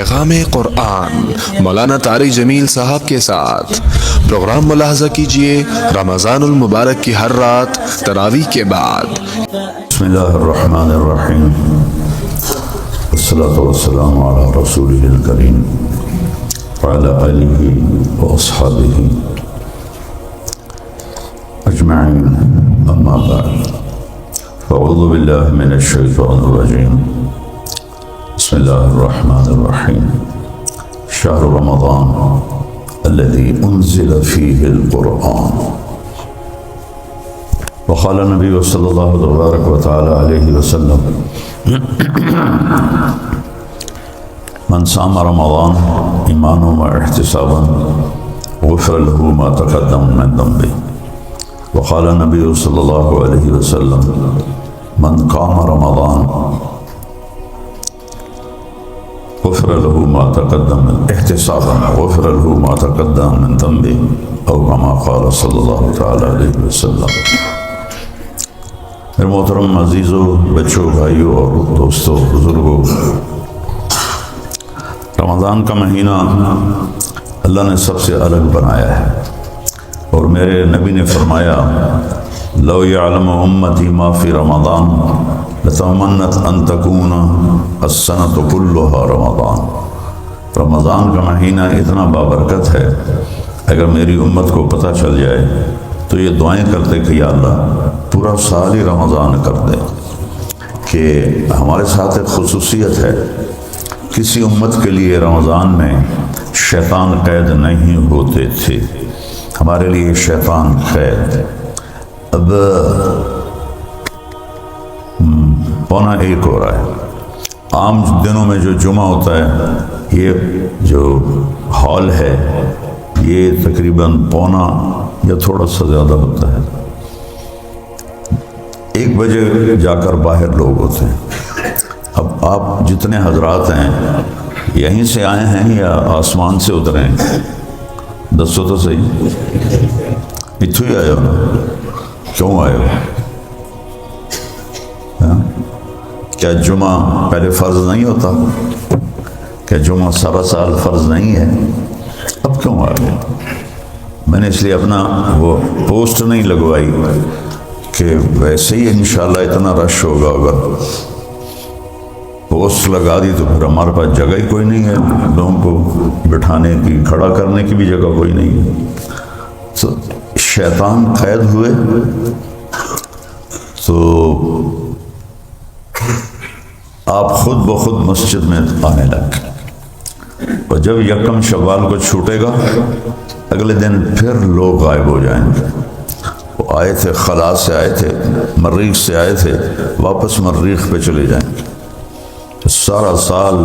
پیغام قرآن مولانا طارق جمیل صاحب کے ساتھ پروگرام ملاحظہ کیجیے رمضان المبارک کی ہر رات تراویح کے بعد۔ بسم اللہ الرحمن الرحیم، والصلاة والسلام علی رسولہ الکریم وعلی آلہ واصحابہ اجمعین، اما بعد، فاعوذ باللہ من الشیطان الرجیم، بسم اللہ الرحمن الرحیم۔ شہر رمضان الذي انزل فيه القرآن، وقال النبي صلی اللہ تبارک وتعالی علیہ وسلم من صام رمضان ایمانا واحتسابا غفر له ما تقدم من ذنبه، وقال النبي صلی اللہ علیہ وسلم من قام رمضان غفر له ما تقدم احتسابا غفر له ما تقدم من ذنبه، او كما قال صلی اللہ تعالی علیہ وسلم۔ میرے محترم عزیزوں، بچوں، بھائیوں اور دوستوں، بزرگوں، رمضان کا مہینہ اللہ نے سب سے الگ بنایا ہے، اور میرے نبی نے فرمایا لو یعلم امتی ما فی رمضان لتمنت ان تکون السنۃ کلھا رمضان۔ رمضان کا مہینہ اتنا بابرکت ہے، اگر میری امت کو پتہ چل جائے تو یہ دعائیں کرتے کہ یا اللہ پورا سال ہی رمضان کر دے۔ کہ ہمارے ساتھ ایک خصوصیت ہے، کسی امت کے لیے رمضان میں شیطان قید نہیں ہوتے تھے، ہمارے لیے شیطان قید۔ اب 1:15 ہو رہا ہے، عام دنوں میں جو جمعہ ہوتا ہے، یہ جو ہال ہے یہ تقریباً 1:15 یا تھوڑا سا زیادہ ہوتا ہے، 1 بجے جا کر باہر لوگ ہوتے ہیں۔ اب آپ جتنے حضرات ہیں یہیں سے آئے ہیں یا آسمان سے اترے ہیں؟ دسو تو صحیح، اتھو ہی آئے ہو نا؟ کیوں آئے ہو؟ کیا جمعہ پہلے فرض نہیں ہوتا؟ کیا جمعہ سارا سال فرض نہیں ہے؟ اب کیوں آ گئے؟ میں نے اس لیے اپنا وہ پوسٹ نہیں لگوائی کہ ویسے ہی انشاءاللہ اتنا رش ہوگا، اگر پوسٹ لگا دی تو پھر ہمارے پاس جگہ ہی کوئی نہیں ہے، لوگوں کو بٹھانے کی، کھڑا کرنے کی بھی جگہ کوئی نہیں ہے۔ تو شیطان قید ہوئے تو آپ خود بخود مسجد میں آنے لگ گئے، اور جب 1 شوال کو چھوٹے گا اگلے دن پھر لوگ غائب ہو جائیں گے۔ وہ آئے تھے خلا سے، آئے تھے مریخ سے، آئے تھے واپس مریخ پہ چلے جائیں گے۔ سارا سال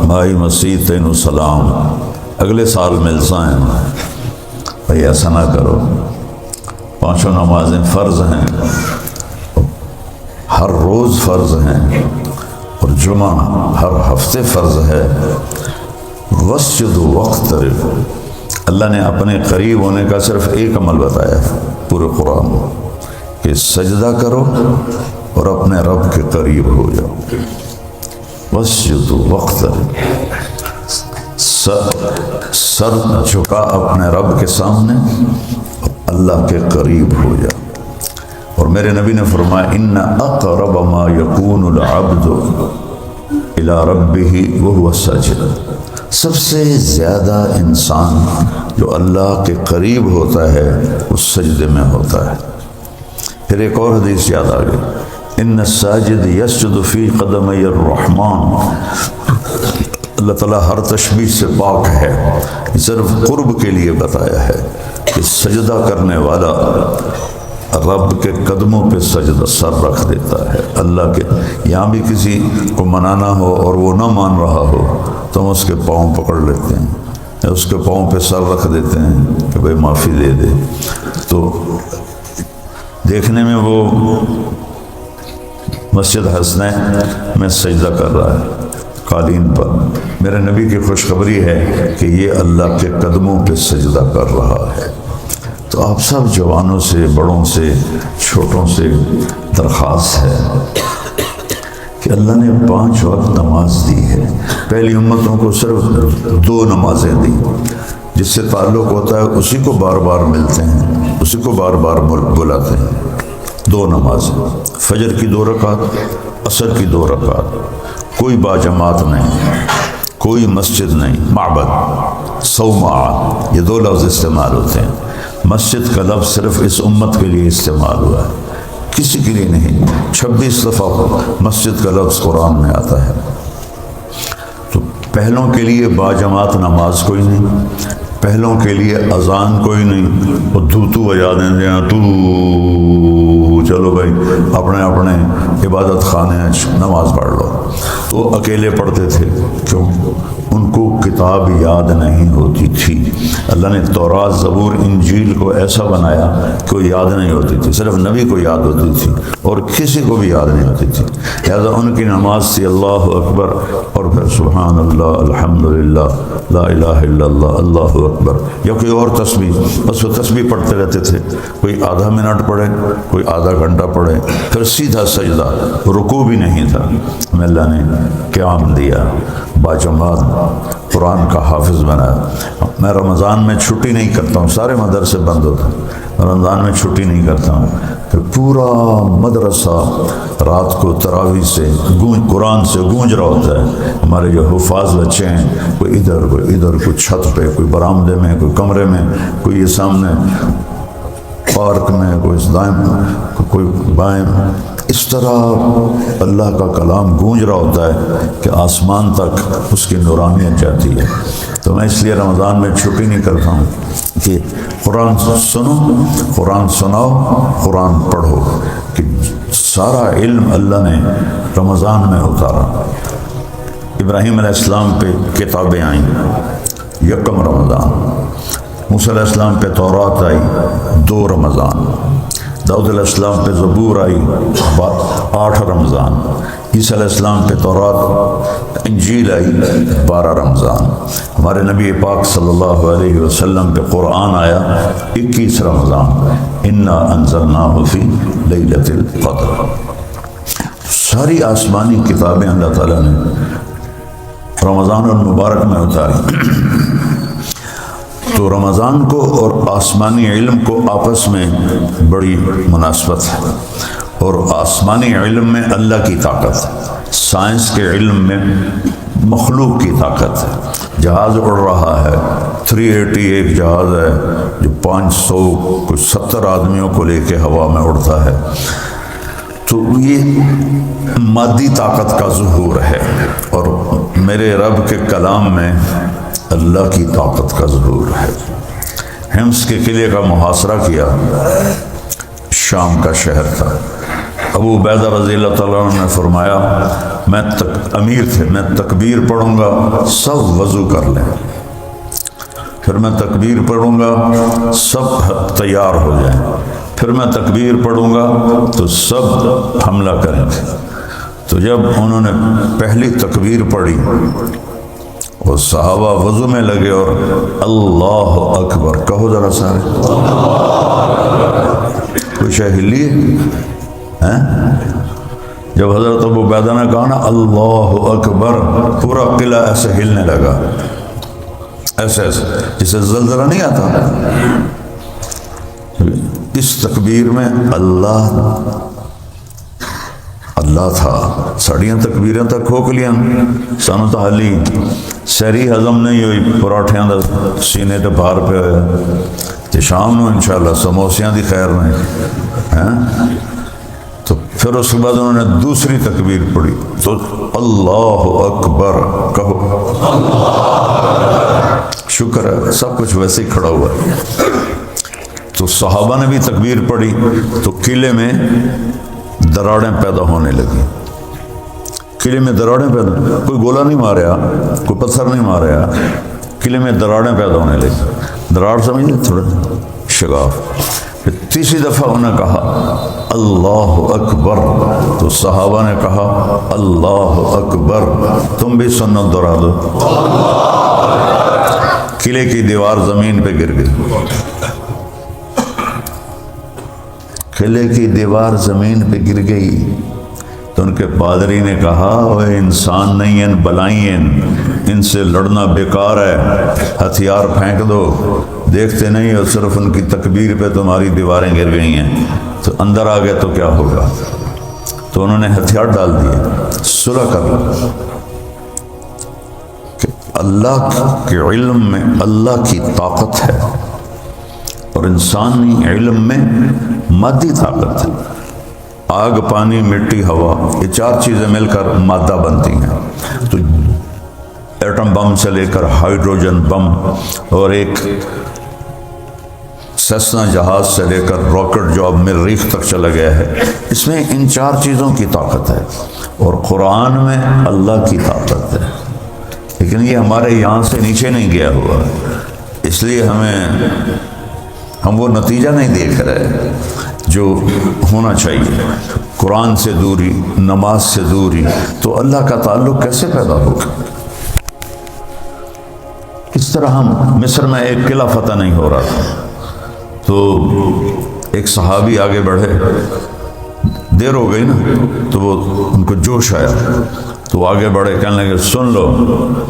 مائی مسیح تینو سلام، اگلے سال ملسا ہیں۔ بھائی ایسا نہ کرو، 5 نمازیں فرض ہیں، ہر روز فرض ہیں، اور جمعہ ہر ہفتے فرض ہے۔ وَاسْجُدُوا وَاقْتَرِبُوا، اللہ نے اپنے قریب ہونے کا صرف ایک عمل بتایا ہے پورے قرآن میں، کہ سجدہ کرو اور اپنے رب کے قریب ہو جاؤ۔ وَاسْجُدُوا وَاقْتَرِبُوا، سر جھکا اپنے رب کے سامنے اور اللہ کے قریب ہو جاؤ۔ اور میرے نبی نے فرمایا ان اقرب ما یکون العبد الی ربہ وہو ساجد، سب سے زیادہ انسان جو اللہ کے قریب ہوتا ہے اس سجدے میں ہوتا ہے۔ پھر ایک اور حدیث یاد آ گئی، ان الساجد یسجد فی قدمی الرحمن، اللہ تعالیٰ ہر تشبیہ سے پاک ہے، صرف قرب کے لیے بتایا ہے کہ سجدہ کرنے والا رب کے قدموں پہ سجدہ سر رکھ دیتا ہے۔ اللہ کے یہاں بھی کسی کو منانا ہو اور وہ نہ مان رہا ہو تو ہم اس کے پاؤں پکڑ لیتے ہیں، اس کے پاؤں پہ سر رکھ دیتے ہیں کہ بھائی معافی دے دے۔ تو دیکھنے میں وہ مسجد حسنین میں سجدہ کر رہا ہے قالین پر، میرے نبی کی خوشخبری ہے کہ یہ اللہ کے قدموں پہ سجدہ کر رہا ہے۔ تو آپ سب جوانوں سے، بڑوں سے، چھوٹوں سے درخواست ہے کہ اللہ نے 5 وقت نماز دی ہے، پہلی امتوں کو صرف 2 نمازیں دی، جس سے تعلق ہوتا ہے اسی کو بار بار ملتے ہیں، اسی کو بار بار بلاتے ہیں۔ 2 نمازیں، فجر کی 2 رکعت، عصر کی 2 رکعت، کوئی باجماعت نہیں، کوئی مسجد نہیں، معبد، صومعہ، یہ 2 لفظ استعمال ہوتے ہیں۔ مسجد کا لفظ صرف اس امت کے لیے استعمال ہوا ہے، کسی کے لیے نہیں۔ 26 دفعہ مسجد کا لفظ قرآن میں آتا ہے۔ تو پہلوں کے لیے باجماعت نماز کوئی نہیں، پہلوں کے لیے اذان کوئی نہیں، وہ تو بجا دیں تو چلو بھائی اپنے اپنے عبادت خانے نماز پڑھ لو۔ تو اکیلے پڑھتے تھے، کیوں؟ ان کو کتاب یاد نہیں ہوتی تھی۔ اللہ نے تورات، زبور، انجیل کو ایسا بنایا کہ وہ یاد نہیں ہوتی تھی، صرف نبی کو یاد ہوتی تھی اور کسی کو بھی یاد نہیں ہوتی تھی۔ لہذا ان کی نماز تھی اللہ اکبر اور پھر سبحان اللہ، الحمدللہ، لا الہ الا اللہ، اللہ اکبر، یا کوئی اور تسبیح، بس وہ تسبیح پڑھتے رہتے تھے۔ کوئی آدھا منٹ پڑھے، کوئی آدھا گھنٹہ پڑھے، پھر سیدھا سجدہ، رکوع بھی نہیں تھا۔ ہمیں اللہ نے قیام دیا، باجماعت قرآن کا حافظ بنایا۔ میں رمضان میں چھٹی نہیں کرتا ہوں، سارے مدرسے بند ہوتے ہیں، رمضان میں چھٹی نہیں کرتا ہوں۔ پھر پورا مدرسہ رات کو تراویح سے قرآن سے گونج رہا ہوتا ہے۔ ہمارے جو حفاظ بچے ہیں، کوئی ادھر کوئی ادھر، کوئی چھت پہ، کوئی برآمدے میں، کوئی کمرے میں، کوئی یہ سامنے پارک میں، کوئی دائیں، کوئی بائیں، اس طرح اللہ کا کلام گونج رہا ہوتا ہے کہ آسمان تک اس کی نورانیت جاتی ہے۔ تو میں اس لیے رمضان میں چھٹی نہیں کرتا ہوں کہ قرآن سنو، قرآن سناؤ، قرآن پڑھو، کہ سارا علم اللہ نے رمضان میں اتارا۔ ابراہیم علیہ السلام پہ کتابیں آئیں 1 رمضان، موسیٰ علیہ السلام پہ تورات آئی 2 رمضان، داؤد علیہ السلام پہ زبور آئی 8 رمضان، عیسیٰ علیہ السلام پہ تورات انجیل آئی 12 رمضان، ہمارے نبی پاک صلی اللہ علیہ وسلم پہ قرآن آیا 21 رمضان، انا انزلناہ فی لیلۃ القدر۔ ساری آسمانی کتابیں اللہ تعالیٰ نے رمضان المبارک میں اتاری۔ تو رمضان کو اور آسمانی علم کو آپس میں بڑی مناسبت ہے، اور آسمانی علم میں اللہ کی طاقت ہے، سائنس کے علم میں مخلوق کی طاقت ہے۔ جہاز اڑ رہا ہے، 380 ایک جہاز ہے جو 500 کچھ 70 آدمیوں کو لے کے ہوا میں اڑتا ہے۔ تو یہ مادی طاقت کا ظہور ہے، اور میرے رب کے کلام میں اللہ کی طاقت کا ظہور ہے۔ حمص کے قلعے کا محاصرہ کیا، شام کا شہر تھا۔ ابو عبیدہ رضی اللہ تعالیٰ عنہ نے فرمایا، میں امیر تھے، میں تکبیر پڑھوں گا سب وضو کر لیں، پھر میں تکبیر پڑھوں گا سب تیار ہو جائیں، پھر میں تکبیر پڑھوں گا تو سب حملہ کریں گے۔ تو جب انہوں نے پہلی تکبیر پڑھی اور صحابہ وضو میں لگے اور اللہ اکبر، کہو ذرا سارے، کوئی شے ہلی ہے؟ جب حضرت ابو عبیدہ نے کہا نا اللہ اکبر، پورا قلعہ ایسے ہلنے لگا، ایسے ایسے جسے زلزلہ نہیں آتا۔ اس تکبیر میں اللہ تھا، ساڑیاں تکبیریں تک کھوک لیاں، سانو تو حالی سہری ہضم نہیں ہوئی، پراٹھیاں دا سینے تے بھار پہ ہویا، تے شام نو انشاءاللہ سموسیاں دی خیر نہیں۔ تو پھر اس کے بعد انہوں نے دوسری تکبیر پڑھی تو اللہ اکبر کہو، شکر ہے سب کچھ ویسے ہی کھڑا ہوا ہے۔ تو صحابہ نے بھی تکبیر پڑھی تو قلعے میں دراڑیں پیدا ہونے لگی، قلعے میں دراڑیں پیدا، کوئی گولا نہیں ماریا، کوئی پتھر نہیں ماریا، قلعے میں دراڑیں پیدا ہونے لگی۔ دراڑ سمجھے تھوڑا شگاف۔ پھر تیسری دفعہ انہوں نے کہا اللہ اکبر، تو صحابہ نے کہا اللہ اکبر، تم بھی سنت دہرا دو۔ قلعے کی دیوار زمین پہ گر گئی، قلعے کی دیوار زمین پہ گر گئی۔ تو ان کے پادری نے کہا وہ انسان نہیں ہیں، بلائیں، ان سے لڑنا بیکار ہے، ہتھیار پھینک دو۔ دیکھتے نہیں اور صرف ان کی تکبیر پہ تمہاری دیواریں گر گئی ہیں، تو اندر آ گئے تو کیا ہوگا؟ تو انہوں نے ہتھیار ڈال دیے، صلح کر لی کہ اللہ کے علم میں اللہ کی طاقت ہے اور انسانی علم میں مادی طاقت ہے۔ آگ، پانی، مٹی، ہوا، یہ چار چیزیں مل کر مادہ بنتی ہیں۔ تو ایٹم بم سے لے کر ہائیڈروجن بم اور ایک سیسنا جہاز سے لے کر راکٹ جو اب مریخ تک چلا گیا ہے، اس میں ان چار چیزوں کی طاقت ہے اور قرآن میں اللہ کی طاقت ہے، لیکن یہ ہمارے یہاں سے نیچے نہیں گیا ہوا، اس لیے ہم وہ نتیجہ نہیں دیکھ رہے جو ہونا چاہیے۔ قرآن سے دوری، نماز سے دوری، تو اللہ کا تعلق کیسے پیدا ہوگا؟ اس طرح ہم مصر میں ایک قلعہ فتح نہیں ہو رہا تھا، تو ایک صحابی آگے بڑھے، دیر ہو گئی نا، تو وہ ان کو جوش آیا، تو آگے بڑھے، کہنے لگے سن لو،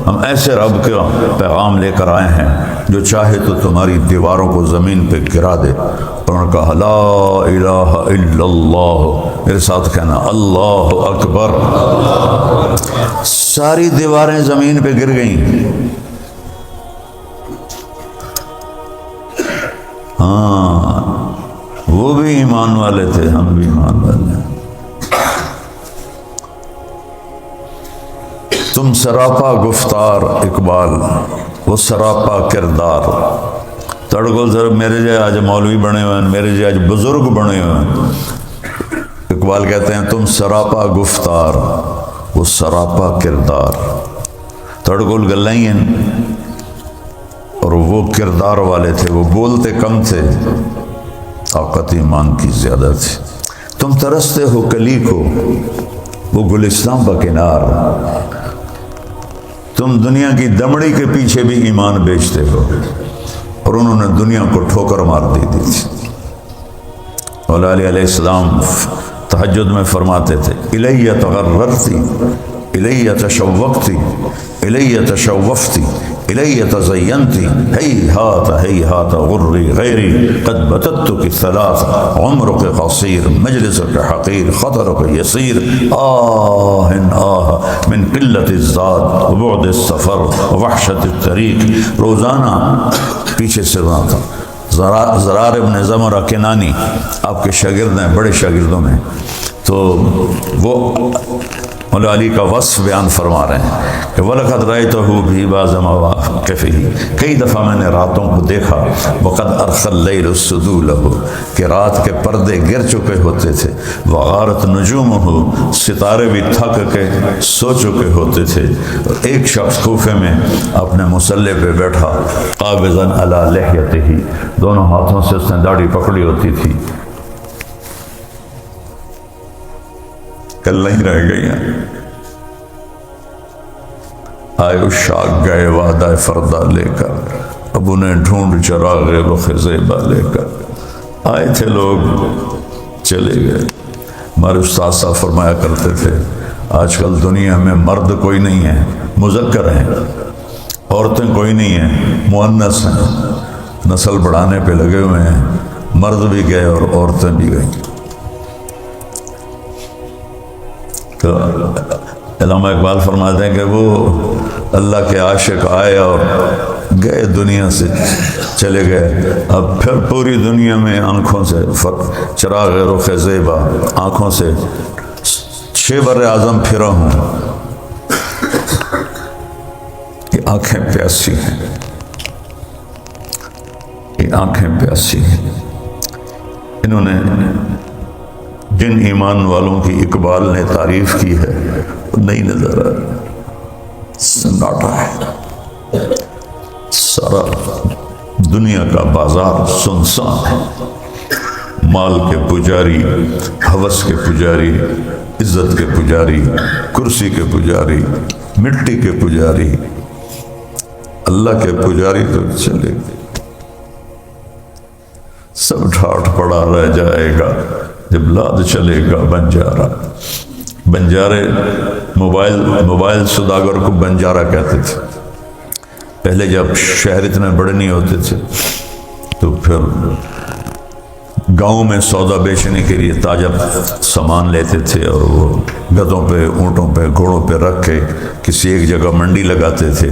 ہم ایسے رب کا پیغام لے کر آئے ہیں جو چاہے تو تمہاری دیواروں کو زمین پہ گرا دے۔ انہوں نے کہا لا الہ الا اللہ، میرے ساتھ کہنا اللہ اکبر۔ ساری دیواریں زمین پہ گر گئیں۔ ہاں، وہ بھی ایمان والے تھے، ہم بھی ایمان والے ہیں۔ تم سراپا گفتار اقبال، وہ سراپا کردار۔ تڑگل ذرا میرے جائے آج مولوی بنے ہوئے ہیں، میرے جائے آج بزرگ بنے ہوئے ہیں۔ اقبال کہتے ہیں تم سراپا گفتار، وہ سراپا کردار۔ تڑگل گلیں اور وہ کردار والے تھے، وہ بولتے کم تھے، طاقت ایمان کی زیادہ تھی۔ تم ترستے ہو کلی کو، وہ گلستان بکنار۔ تم دنیا کی دمڑی کے پیچھے بھی ایمان بیچتے ہو، اور انہوں نے دنیا کو ٹھوکر مار دی تھی۔ مولا علی علیہ السلام تہجد میں فرماتے تھے الیہ تغررتی، الیہ تشوقتی، الیہ تشوفتی، الیہ تزینتی، ہیہات غری غیری قد بتتک الثلاث، عمرک قصیر، مجلسک حقیر، خطرک یسیر، آہ آہ من قلت الزاد وبعد السفر ووحشت الطریق۔ روزانہ پیچھے سے رہا تھا زرار ابن زمرہ کنانی، آپ کے شاگرد ہیں، بڑے شاگردوں میں، تو وہ مولا علی کا وصف بیان فرما رہے ہیں کہ وَلَقَدْ رَأَيْتُهُ فِي بَعْضِ مَوَاقِفِهِ، کئی دفعہ میں نے راتوں کو دیکھا، وَقَدْ أَرْخَى اللَّيْلُ السُّدُولَهُ، کہ رات کے پردے گر چکے ہوتے تھے، وَغَارَتْ نُجُومُهُ، ستارے بھی تھک کے سو چکے ہوتے تھے۔ اور ایک شخص کوفے میں اپنے مسلح پہ بیٹھا، قابضاً علی لحیتہ، دونوں ہاتھوں سے اس نے داڑھی پکڑی ہوتی تھی، کل نہیں رہ گئی ہیں۔ آئے اشاق گئے وعدہ فردہ لے کر، اب انہیں ڈھونڈ چراغ رخ زیبا لے کر۔ آئے تھے لوگ، چلے گئے۔ ہمارے استاد صاحب فرمایا کرتے تھے آج کل دنیا میں مرد کوئی نہیں ہے، مذکر ہیں، عورتیں کوئی نہیں ہیں، مؤنث ہیں، نسل بڑھانے پہ لگے ہوئے ہیں، مرد بھی گئے اور عورتیں بھی گئیں۔ تو علامہ اقبال فرماتے ہیں کہ وہ اللہ کے عاشق آئے اور گئے، دنیا سے چلے گئے، اب پھر پوری دنیا میں آنکھوں سے چراغ رخ زیبا، آنکھوں سے شیبر اعظم پھرا ہوں۔ یہ آنکھیں پیاسی ہیں، یہ آنکھیں پیاسی ہیں۔ انہوں نے جن ایمان والوں کی اقبال نے تعریف کی ہے وہ نہیں نظر آ رہا، سناٹا ہے، سارا دنیا کا بازار سنسان ہے، مال کے پجاری، ہوس کے پجاری، عزت کے پجاری، کرسی کے پجاری، مٹی کے پجاری، اللہ کے پجاری تو چلے گئے، سب ٹھاٹ پڑا رہ جائے گا جب لاد چلے گا بنجارا۔ بنجارے موبائل سوداگر کو بنجارہ کہتے تھے. پہلے جب شہر اتنے بڑے نہیں ہوتے تھے تو پھر گاؤں میں سودا بیچنے کے لیے تاجر سامان لیتے تھے اور وہ گدھوں پہ، اونٹوں پہ، گھوڑوں پہ رکھ کے کسی ایک جگہ منڈی لگاتے تھے.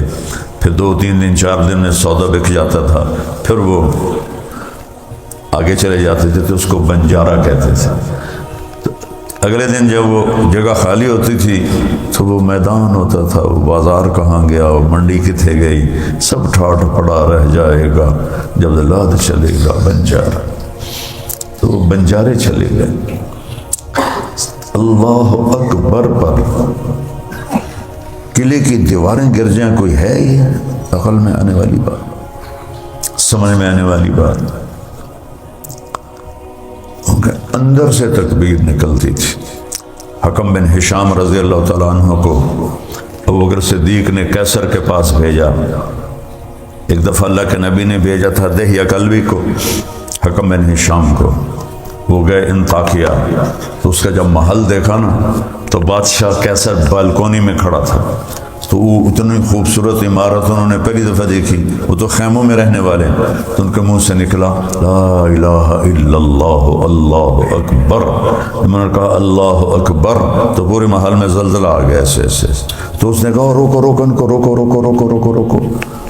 پھر 2-3 دن 4 دن میں سودا بک جاتا تھا، پھر وہ آگے چلے جاتے تھے تو اس کو بنجارہ کہتے تھے. اگلے دن جب وہ جگہ خالی ہوتی تھی تو وہ میدان ہوتا تھا، وہ بازار کہاں گیا، وہ منڈی کتنے گئی، سب ٹھاٹھ پڑا رہ جائے گا جب لاد چلے گا بنجارہ. تو وہ بنجارے چلے گئے. اللہ اکبر پر قلعے کی دیواریں گر جائیں کوئی ہے یہ عقل میں آنے والی بات، سمجھ میں آنے والی بات. ان کے اندر سے تکبیر نکلتی تھی. حکم بن ہشام رضی اللہ تعالیٰ عنہ کو ابوبکر صدیق نے قیصر کے پاس بھیجا. ایک دفعہ اللہ کے نبی نے بھیجا تھا دہیہ کلبی کو، حکم بن ہشام کو. وہ گئے انطاکیہ، تو اس کا جب محل دیکھا نا تو بادشاہ قیصر بالکونی میں کھڑا تھا. تو وہ اتنی خوبصورت عمارت انہوں نے پہلی دفعہ دیکھی. وہ تو خیموں میں رہنے والے، تو ان کے منہ سے نکلا لا الہ الا اللہ اللہ اکبر. انہوں نے کہا اللہ اکبر تو پورے محل میں زلزلہ آ گیا ایسے ایسے. تو اس نے کہا روکو روکو ان کو، روکو روکو روکو روکو روکو،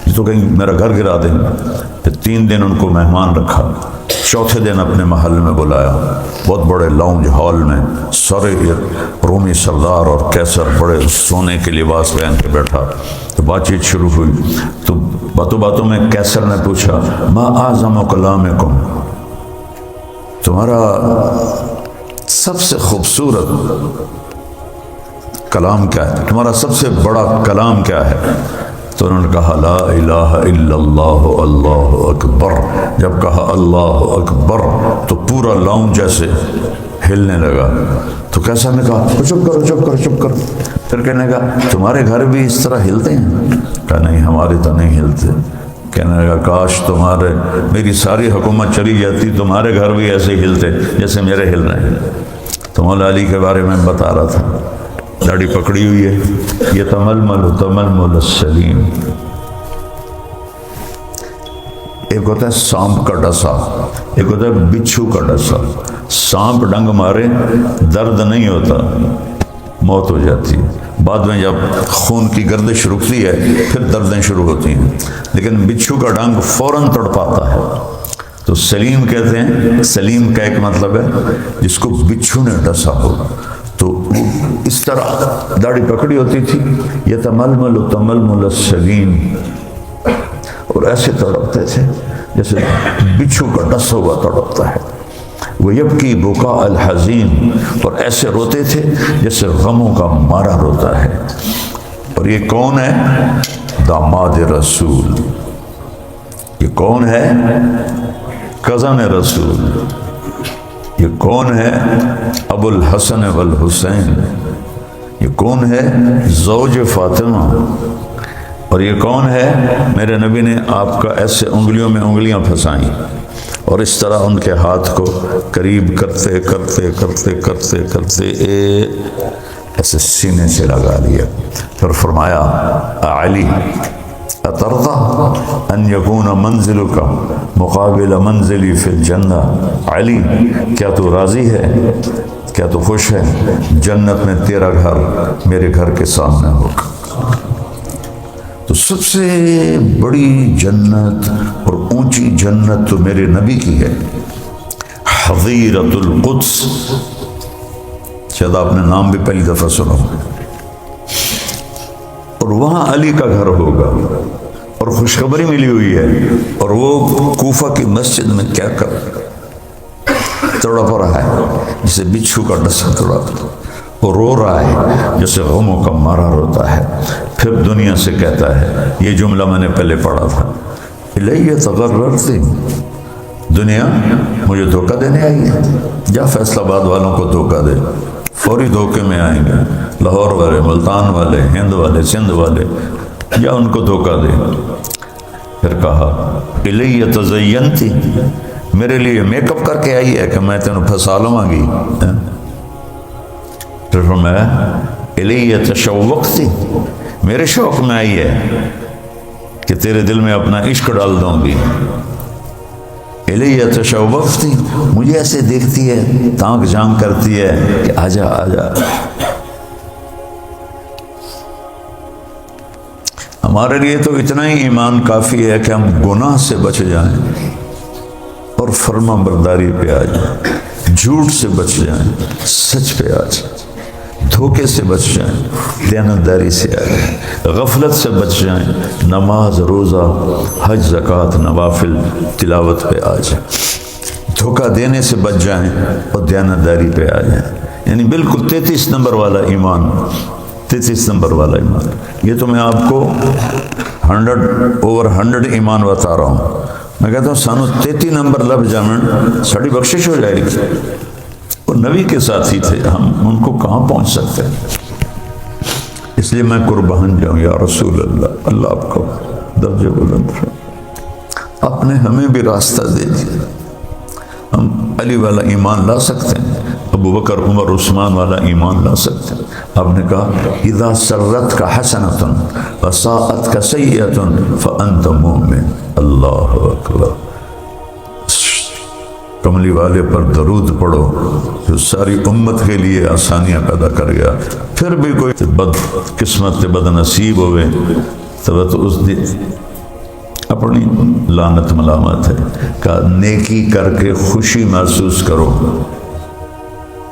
یہ تو کہیں میرا گھر گرا دیں گے. پھر 3 دن ان کو مہمان رکھا. چوتھے دن اپنے محل میں بلایا، بہت بڑے لاؤنج ہال میں سارے رومی سردار اور قیصر بڑے سونے کے لباس پہن کے بیٹھا. تو بات چیت شروع ہوئی. تو باتوں باتوں میں قیصر نے پوچھا ما اعظم کلامکم، تمہارا سب سے خوبصورت کلام کیا ہے، تمہارا سب سے بڑا کلام کیا ہے؟ تو انہوں نے کہا لا الہ الا اللہ اللہ اکبر. جب کہا اللہ اکبر تو پورا لاؤنج جیسے ہلنے لگا. تو کیسا نے کہا چپ کرو چپ کرو چپ کرو. پھر کہنے لگا تمہارے گھر بھی اس طرح ہلتے ہیں؟ کہا نہیں ہمارے تو نہیں ہلتے. کہنے لگا کاش تمہارے میری ساری حکومت چلی جاتی تمہارے گھر بھی ایسے ہلتے جیسے میرے ہل رہے ہیں. تو مولا علی کے بارے میں بتا رہا تھا، داڑھی پکڑی ہوئی ہے، یہ تململ السلیم. ایک ہوتا ہے سانپ کا ڈسا، ایک ہوتا ہے بچھو کا ڈسا. سانپ ڈنگ مارے درد نہیں ہوتا، موت ہو جاتی ہے. بعد میں جب خون کی گردش رکتی ہے پھر دردیں شروع ہوتی ہیں، لیکن بچھو کا ڈنگ فوراً تڑپاتا ہے. تو سلیم کہتے ہیں، سلیم کا ایک مطلب ہے جس کو بچھو نے ڈسا ہو. تو اس طرح داڑھی پکڑی ہوتی تھی، یہ تململ السلیم، اور ایسے تڑپتے تھے جیسے بچھو کا ڈسا ہوا تڑپتا ہے. وہ یبکی بکاء الحزین، اور ایسے روتے تھے جیسے غموں کا مارا روتا ہے. اور یہ کون ہے؟ داماد رسول. یہ کون ہے؟ کزن رسول. یہ کون ہے؟ ابو الحسن والحسین. یہ کون ہے؟ زوج فاطمہ. اور یہ کون ہے؟ میرے نبی نے آپ کا ایسے انگلیوں میں انگلیاں پھنسائیں اور اس طرح ان کے ہاتھ کو قریب کرتے کرتے کرتے کرتے کرتے ایسے سینے سے لگا لیا. پھر فرمایا علی اترضى ان يكون منزلك مقابل منزلی فی الجنہ. علی کیا تو راضی ہے، کیا تو خوش ہے جنت میں تیرا گھر میرے گھر کے سامنے ہوگا؟ تو سب سے بڑی جنت اور اونچی جنت تو میرے نبی کی ہے، حظیرۃ القدس. شاید آپ نے نام بھی پہلی دفعہ سنا، اور وہاں علی کا گھر ہوگا. اور خوشخبری ملی ہوئی ہے، اور وہ کوفہ کی مسجد میں کیا کر تڑپ رہا ہے جسے بچھو کا ڈسا تڑپ، وہ رو رہا ہے جیسے غموں کا مارا روتا ہے. پھر دنیا سے کہتا ہے یہ جملہ میں نے پہلے پڑھا تھا، الیہ تغررتی، دنیا مجھے دھوکہ دینے آئی ہے. جا فیصل آباد والوں کو دھوکہ دے، فوری دھوکے میں آئیں گے. لاہور والے، ملتان والے، ہند والے، سندھ والے، یا ان کو دھوکہ دے. پھر کہا الیہ تزینتی، میرے لیے میک اپ کر کے آئی ہے کہ میں تینوں پھنسا لوں گی. پھر فرمایا الیہ تشوقتی، میرے شوق میں آئی ہے کہ تیرے دل میں اپنا عشق ڈال دوں گی. الیہ تشوقتی، مجھے ایسے دیکھتی ہے، تانک جھانک کرتی ہے کہ آجا آجا. ہمارے لیے تو اتنا ہی ایمان کافی ہے کہ ہم گناہ سے بچ جائیں اور فرما برداری پہ آ جائیں، جھوٹ سے بچ جائیں، سچ پہ آ جائیں، دھوکے سے بچ جائیں، دیانتداری سے آ جائیں، غفلت سے بچ جائیں، نماز روزہ حج زکوٰۃ نوافل تلاوت پہ آ جائیں، دھوکہ دینے سے بچ جائیں اور دیانتداری پہ آ جائیں. یعنی بالکل 33 نمبر والا ایمان، 33 نمبر والا ایمان. یہ تو میں آپ کو 100/100 ایمان بتا رہا ہوں. میں کہتا ہوں سانو 33 نمبر لب جامن ساڑی بخشش ہو جائے گی. وہ نبی کے ساتھ ہی تھے، ہم ان کو کہاں پہنچ سکتے ہیں؟ اس لیے میں قربان جاؤں یا رسول اللہ، اللہ آپ کو درجہ بلند فرمائے. آپ نے ہمیں بھی راستہ دے دیا. ہم علی والا ایمان لا سکتے ہیں، ابو بکر عمر عثمان والا ایمان لا سکتے ہیں. آپ نے کہا اذا سرت کا حسنۃ وساءت کا سیئۃ فانت مومن. اللہ اکبر. کملی والے پر درود پڑھو جو ساری امت کے لیے آسانیاں پیدا کر گیا. پھر بھی کوئی بد قسمت بد نصیب ہوئے تو اس دن اپنی لعنت ملامت ہے. کہ نیکی کر کے خوشی محسوس کرو.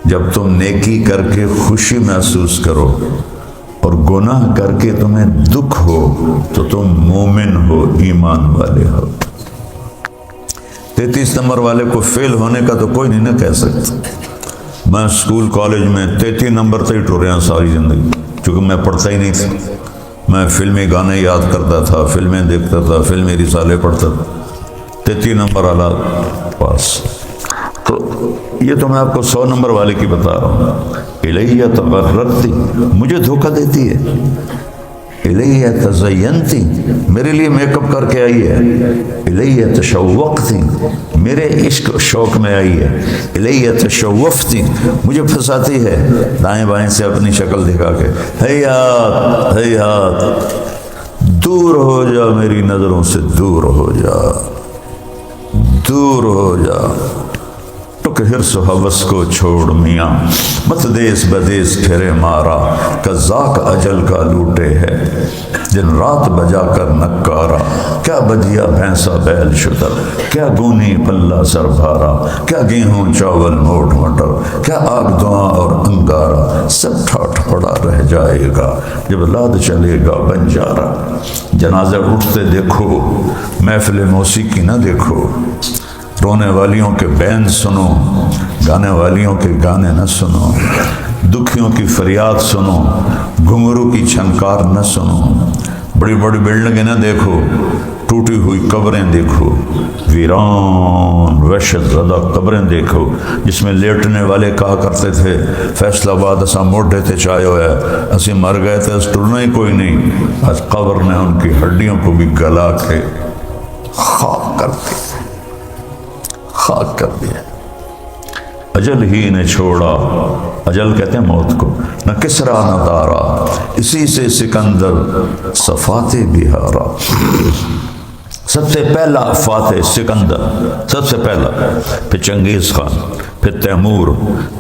جب تم نیکی کر کے خوشی محسوس کرو اور گناہ کر کے تمہیں دکھ ہو تو تم مومن ہو، ایمان والے ہو. 33 نمبر والے کو فیل ہونے کا تو کوئی نہیں نہ کہہ سکتا. میں اسکول کالج میں 33 نمبر سے ہی ٹوریا ساری زندگی، چونکہ میں پڑھتا ہی نہیں تھا. میں فلمی گانے یاد کرتا تھا، فلمیں دیکھتا تھا، فلمی رسالے پڑھتا تھا. 33 نمبر والا پاس. تو یہ تو میں آپ کو 100 نمبر والے کی بتا رہا ہوں. الیہ تغررتی، مجھے دھوکہ دیتی ہے. الیہ تزینتی، میرے لیے میک اپ کر کے آئی ہے. الیہ تشوقتی، میرے عشق شوق میں آئی ہے. الیہ تشوفتی، مجھے پھنساتی ہے دائیں بائیں سے اپنی شکل دکھا کے. ہیات ہیات، دور ہو جا میری نظروں سے، دور ہو جا، دور ہو جا. ٹک حرص و حوث کو چھوڑ میاں، مت دیس بدیس پھرے مارا. قذاق اجل کا لوٹے ہے دن رات بجا کر نکارا. کیا بدیا بھینسا بیل شتر، کیا گونی پلہ سر بھارا. کیا گیہوں چاول موٹ مٹر، کیا آگ دعا اور انگارا. سب ٹھاٹ پڑا رہ جائے گا جب لاد چلے گا بنجارا. جنازہ اٹھتے دیکھو، محفل موسیقی نہ دیکھو. رونے والیوں کے بین سنو، گانے والیوں کے گانے نہ سنو. دکھیوں کی فریاد سنو، گھنگرو کی چھنکار نہ سنو. بڑی بڑی بلڈنگیں نہ دیکھو، ٹوٹی ہوئی قبریں دیکھو. ویران وحشت زدہ قبریں دیکھو جس میں لیٹنے والے کہا کرتے تھے فیصلہ آباد اساں موڈے تے چائے ہویا ہے، اسی مر گئے تھے، اس ٹرنا ہی کوئی نہیں. آج قبر نے ان کی ہڈیوں کو بھی گلا کے خاک کر دی، خاک کر دیا. اجل ہی نے چھوڑا، اجل کہتے ہیں موت کو، نہ کسرا نہ دارا. اسی سے سکندر صفات بہارا. سب سے پہلا فاتح سکندر، سب سے پہلا. پھر چنگیز خان، پھر تیمور،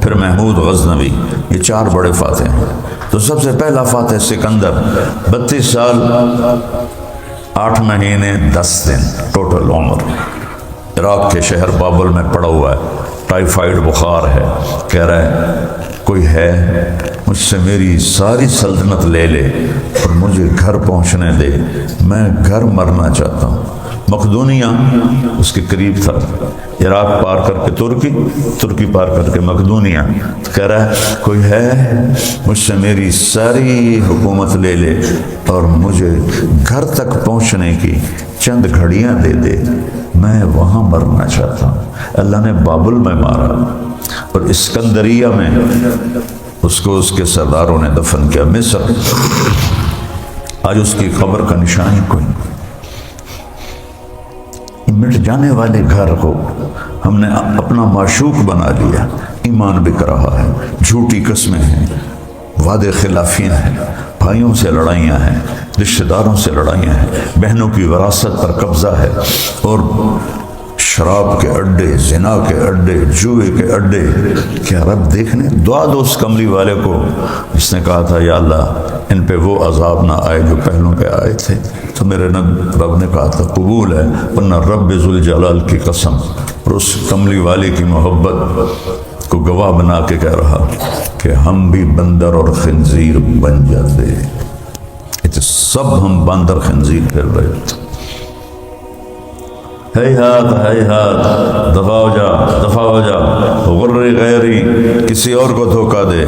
پھر محمود غزنوی. یہ 4 بڑے فاتح ہیں. تو سب سے پہلا فاتح سکندر، 32 سال 8 مہینے 10 دن ٹوٹل عمر. عراق کے شہر بابل میں پڑا ہوا ہے، ٹائیفائڈ بخار ہے. کہہ رہا ہے کوئی ہے مجھ سے میری ساری سلطنت لے لے اور مجھے گھر پہنچنے دے، میں گھر مرنا چاہتا ہوں. مقدونیہ اس کے قریب تھا. عراق پار کر کے ترکی پار کر کے مقدونیہ. کہہ رہا ہے کوئی ہے مجھ سے میری ساری حکومت لے لے اور مجھے گھر تک پہنچنے کی چند گھڑیاں دے دے، میں وہاں مرنا چاہتا ہوں. اللہ نے بابل میں مارا اور اسکندریہ میں اس کو اس کے سرداروں نے دفن کیا. مصر آج اس کی قبر کا نشان کوئی نہیں. مٹ جانے والے گھر کو ہم نے اپنا معشوق بنا لیا. ایمان بک رہا ہے، جھوٹی قسمیں ہیں، وعدے خلافیاں ہیں، بھائیوں سے لڑائیاں ہیں، رشتہ داروں سے لڑائیاں ہیں، بہنوں کی وراثت پر قبضہ ہے، اور شراب کے اڈے، زنا کے اڈے، جوئے کے اڈے. کیا رب دیکھنے؟ دعا دو اس کملی والے کو جس نے کہا تھا یا اللہ ان پہ وہ عذاب نہ آئے جو پہلوں پہ آئے تھے. تو میرے رب نے کہا تھا قبول ہے، ورنہ رب ذوالجلال کی قسم، اور اس کملی والے کی محبت کو گواہ بنا کے کہہ رہا کہ ہم بھی بندر اور خنزیر بن جاتے. سب ہم بندر خنزیر پھر رہے تھے. ہاتھ دفاع ہو جا، دفاع ہو جا، غرِ غیری، کسی اور کو دھوکہ دے.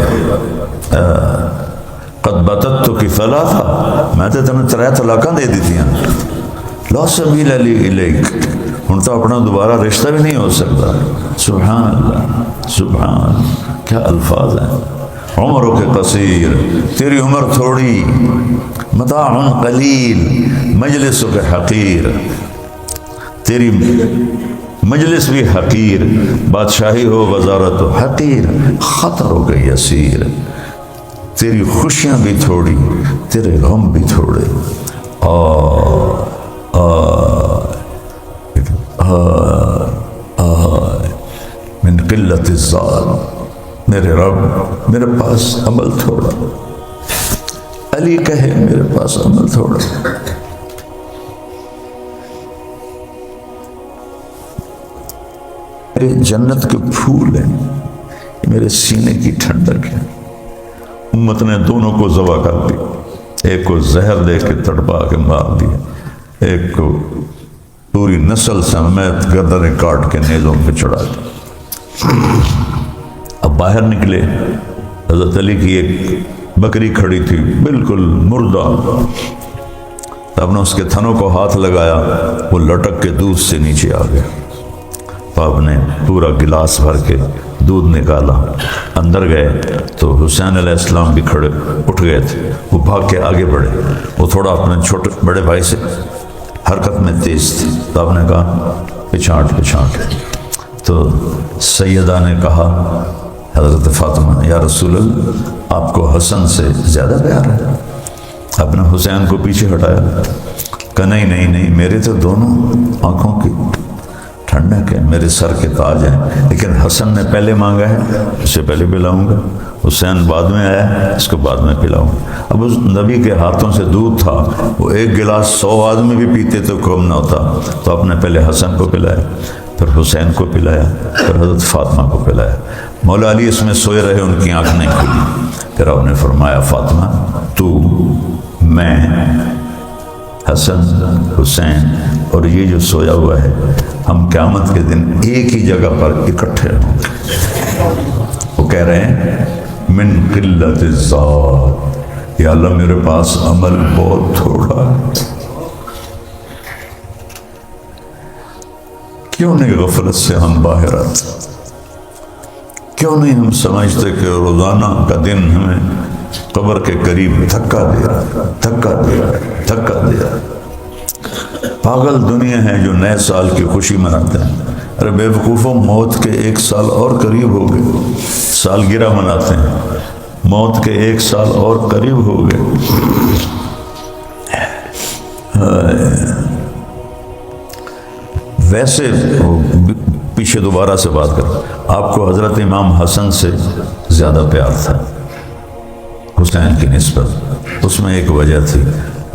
قد بتت کی ثلاثہ، میں تو تمہیں 3 طلاقاں دے دی تھیں. لا سبیل لی الیک، ہن تو اپنا دوبارہ رشتہ بھی نہیں ہو سکتا. سبحان اللہ، سبحان، کیا الفاظ ہیں. عمروں کے قصیر، تیری عمر تھوڑی، متاع قلیل، مجلس کے حقیر، تیری مجلس بھی حقیر، بادشاہی ہو وزارت ہو حقیر، خطر ہو گئی یسیر. تیری خوشیاں بھی تھوڑی، تیرے غم بھی تھوڑے. من قلت الزاد، میرے رب میرے پاس عمل تھوڑا. علی کہے میرے پاس عمل تھوڑا. میرے جنت کے پھول ہیں، میرے سینے کی ٹھنڈک ہے. امت نے دونوں کو ذبح کر دی، ایک کو زہر دے کے تڑپا کے مار دیا، ایک کو پوری نسل سمیت گردنیں کاٹ کے نیزوں پہ چڑھا دی. اب باہر نکلے، حضرت علی کی ایک بکری کھڑی تھی بالکل مردہ. آپ نے اس کے تھنوں کو ہاتھ لگایا، وہ لٹک کے دودھ سے نیچے آ گیا. آپ نے پورا گلاس بھر کے دودھ نکالا، اندر گئے تو حسین علیہ السلام بھی کھڑے اٹھ گئے تھے. وہ بھاگ کے آگے بڑھے، وہ تھوڑا اپنے چھوٹے بڑے بھائی سے حرکت میں تیز تھی. تو آپ نے کہا پچھاٹ پچھاٹ. تو سیدہ نے کہا حضرت فاطمہ، یا رسول اللہ آپ کو حسن سے زیادہ پیار ہے. آپ نے حسین کو پیچھے ہٹایا، کہا نہیں نہیں نہیں، میرے تو دونوں آنکھوں کی ٹھنڈک ہے، میرے سر کے تاج ہیں، لیکن حسن نے پہلے مانگا ہے، اسے پہلے پلاؤں گا. حسین بعد میں آیا، اس کو بعد میں پلاؤں گا. اب اس نبی کے ہاتھوں سے دودھ تھا، وہ ایک گلاس 100 آدمی بھی پیتے تو کم نہ ہوتا. تو آپ نے پہلے حسن کو پلایا، پھر حسین کو پلایا، پھر حضرت فاطمہ کو پلایا. مولا علی اس میں سوئے رہے، ان کی آنکھ نہیں کھلی. پھر آپ نے فرمایا فاطمہ تو، میں، حسن، حسین اور یہ جو سویا ہوا ہے، ہم قیامت کے دن ایک ہی جگہ پر اکٹھے ہوں گے. وہ کہہ رہے ہیں من قلت الذات، یا اللہ میرے پاس عمل بہت تھوڑا ہے. کیوں نہیں غفلت سے ہم باہر آتے؟ کیوں نہیں ہم سمجھتے کہ روزانہ کا دن ہمیں قبر کے قریب دھکا دے رہا، دھکا دے رہا، دھکا دے رہا. پاگل دنیا ہے جو نئے سال کی خوشی مناتے ہیں. ارے بے وقوفوں، موت کے 1 سال اور قریب ہو گئے. سالگرہ مناتے ہیں، موت کے 1 سال اور قریب ہو گئے. ویسے پیچھے دوبارہ سے بات کریں، آپ کو حضرت امام حسن سے زیادہ پیار تھا حسین کی نسبت. اس میں ایک وجہ تھی،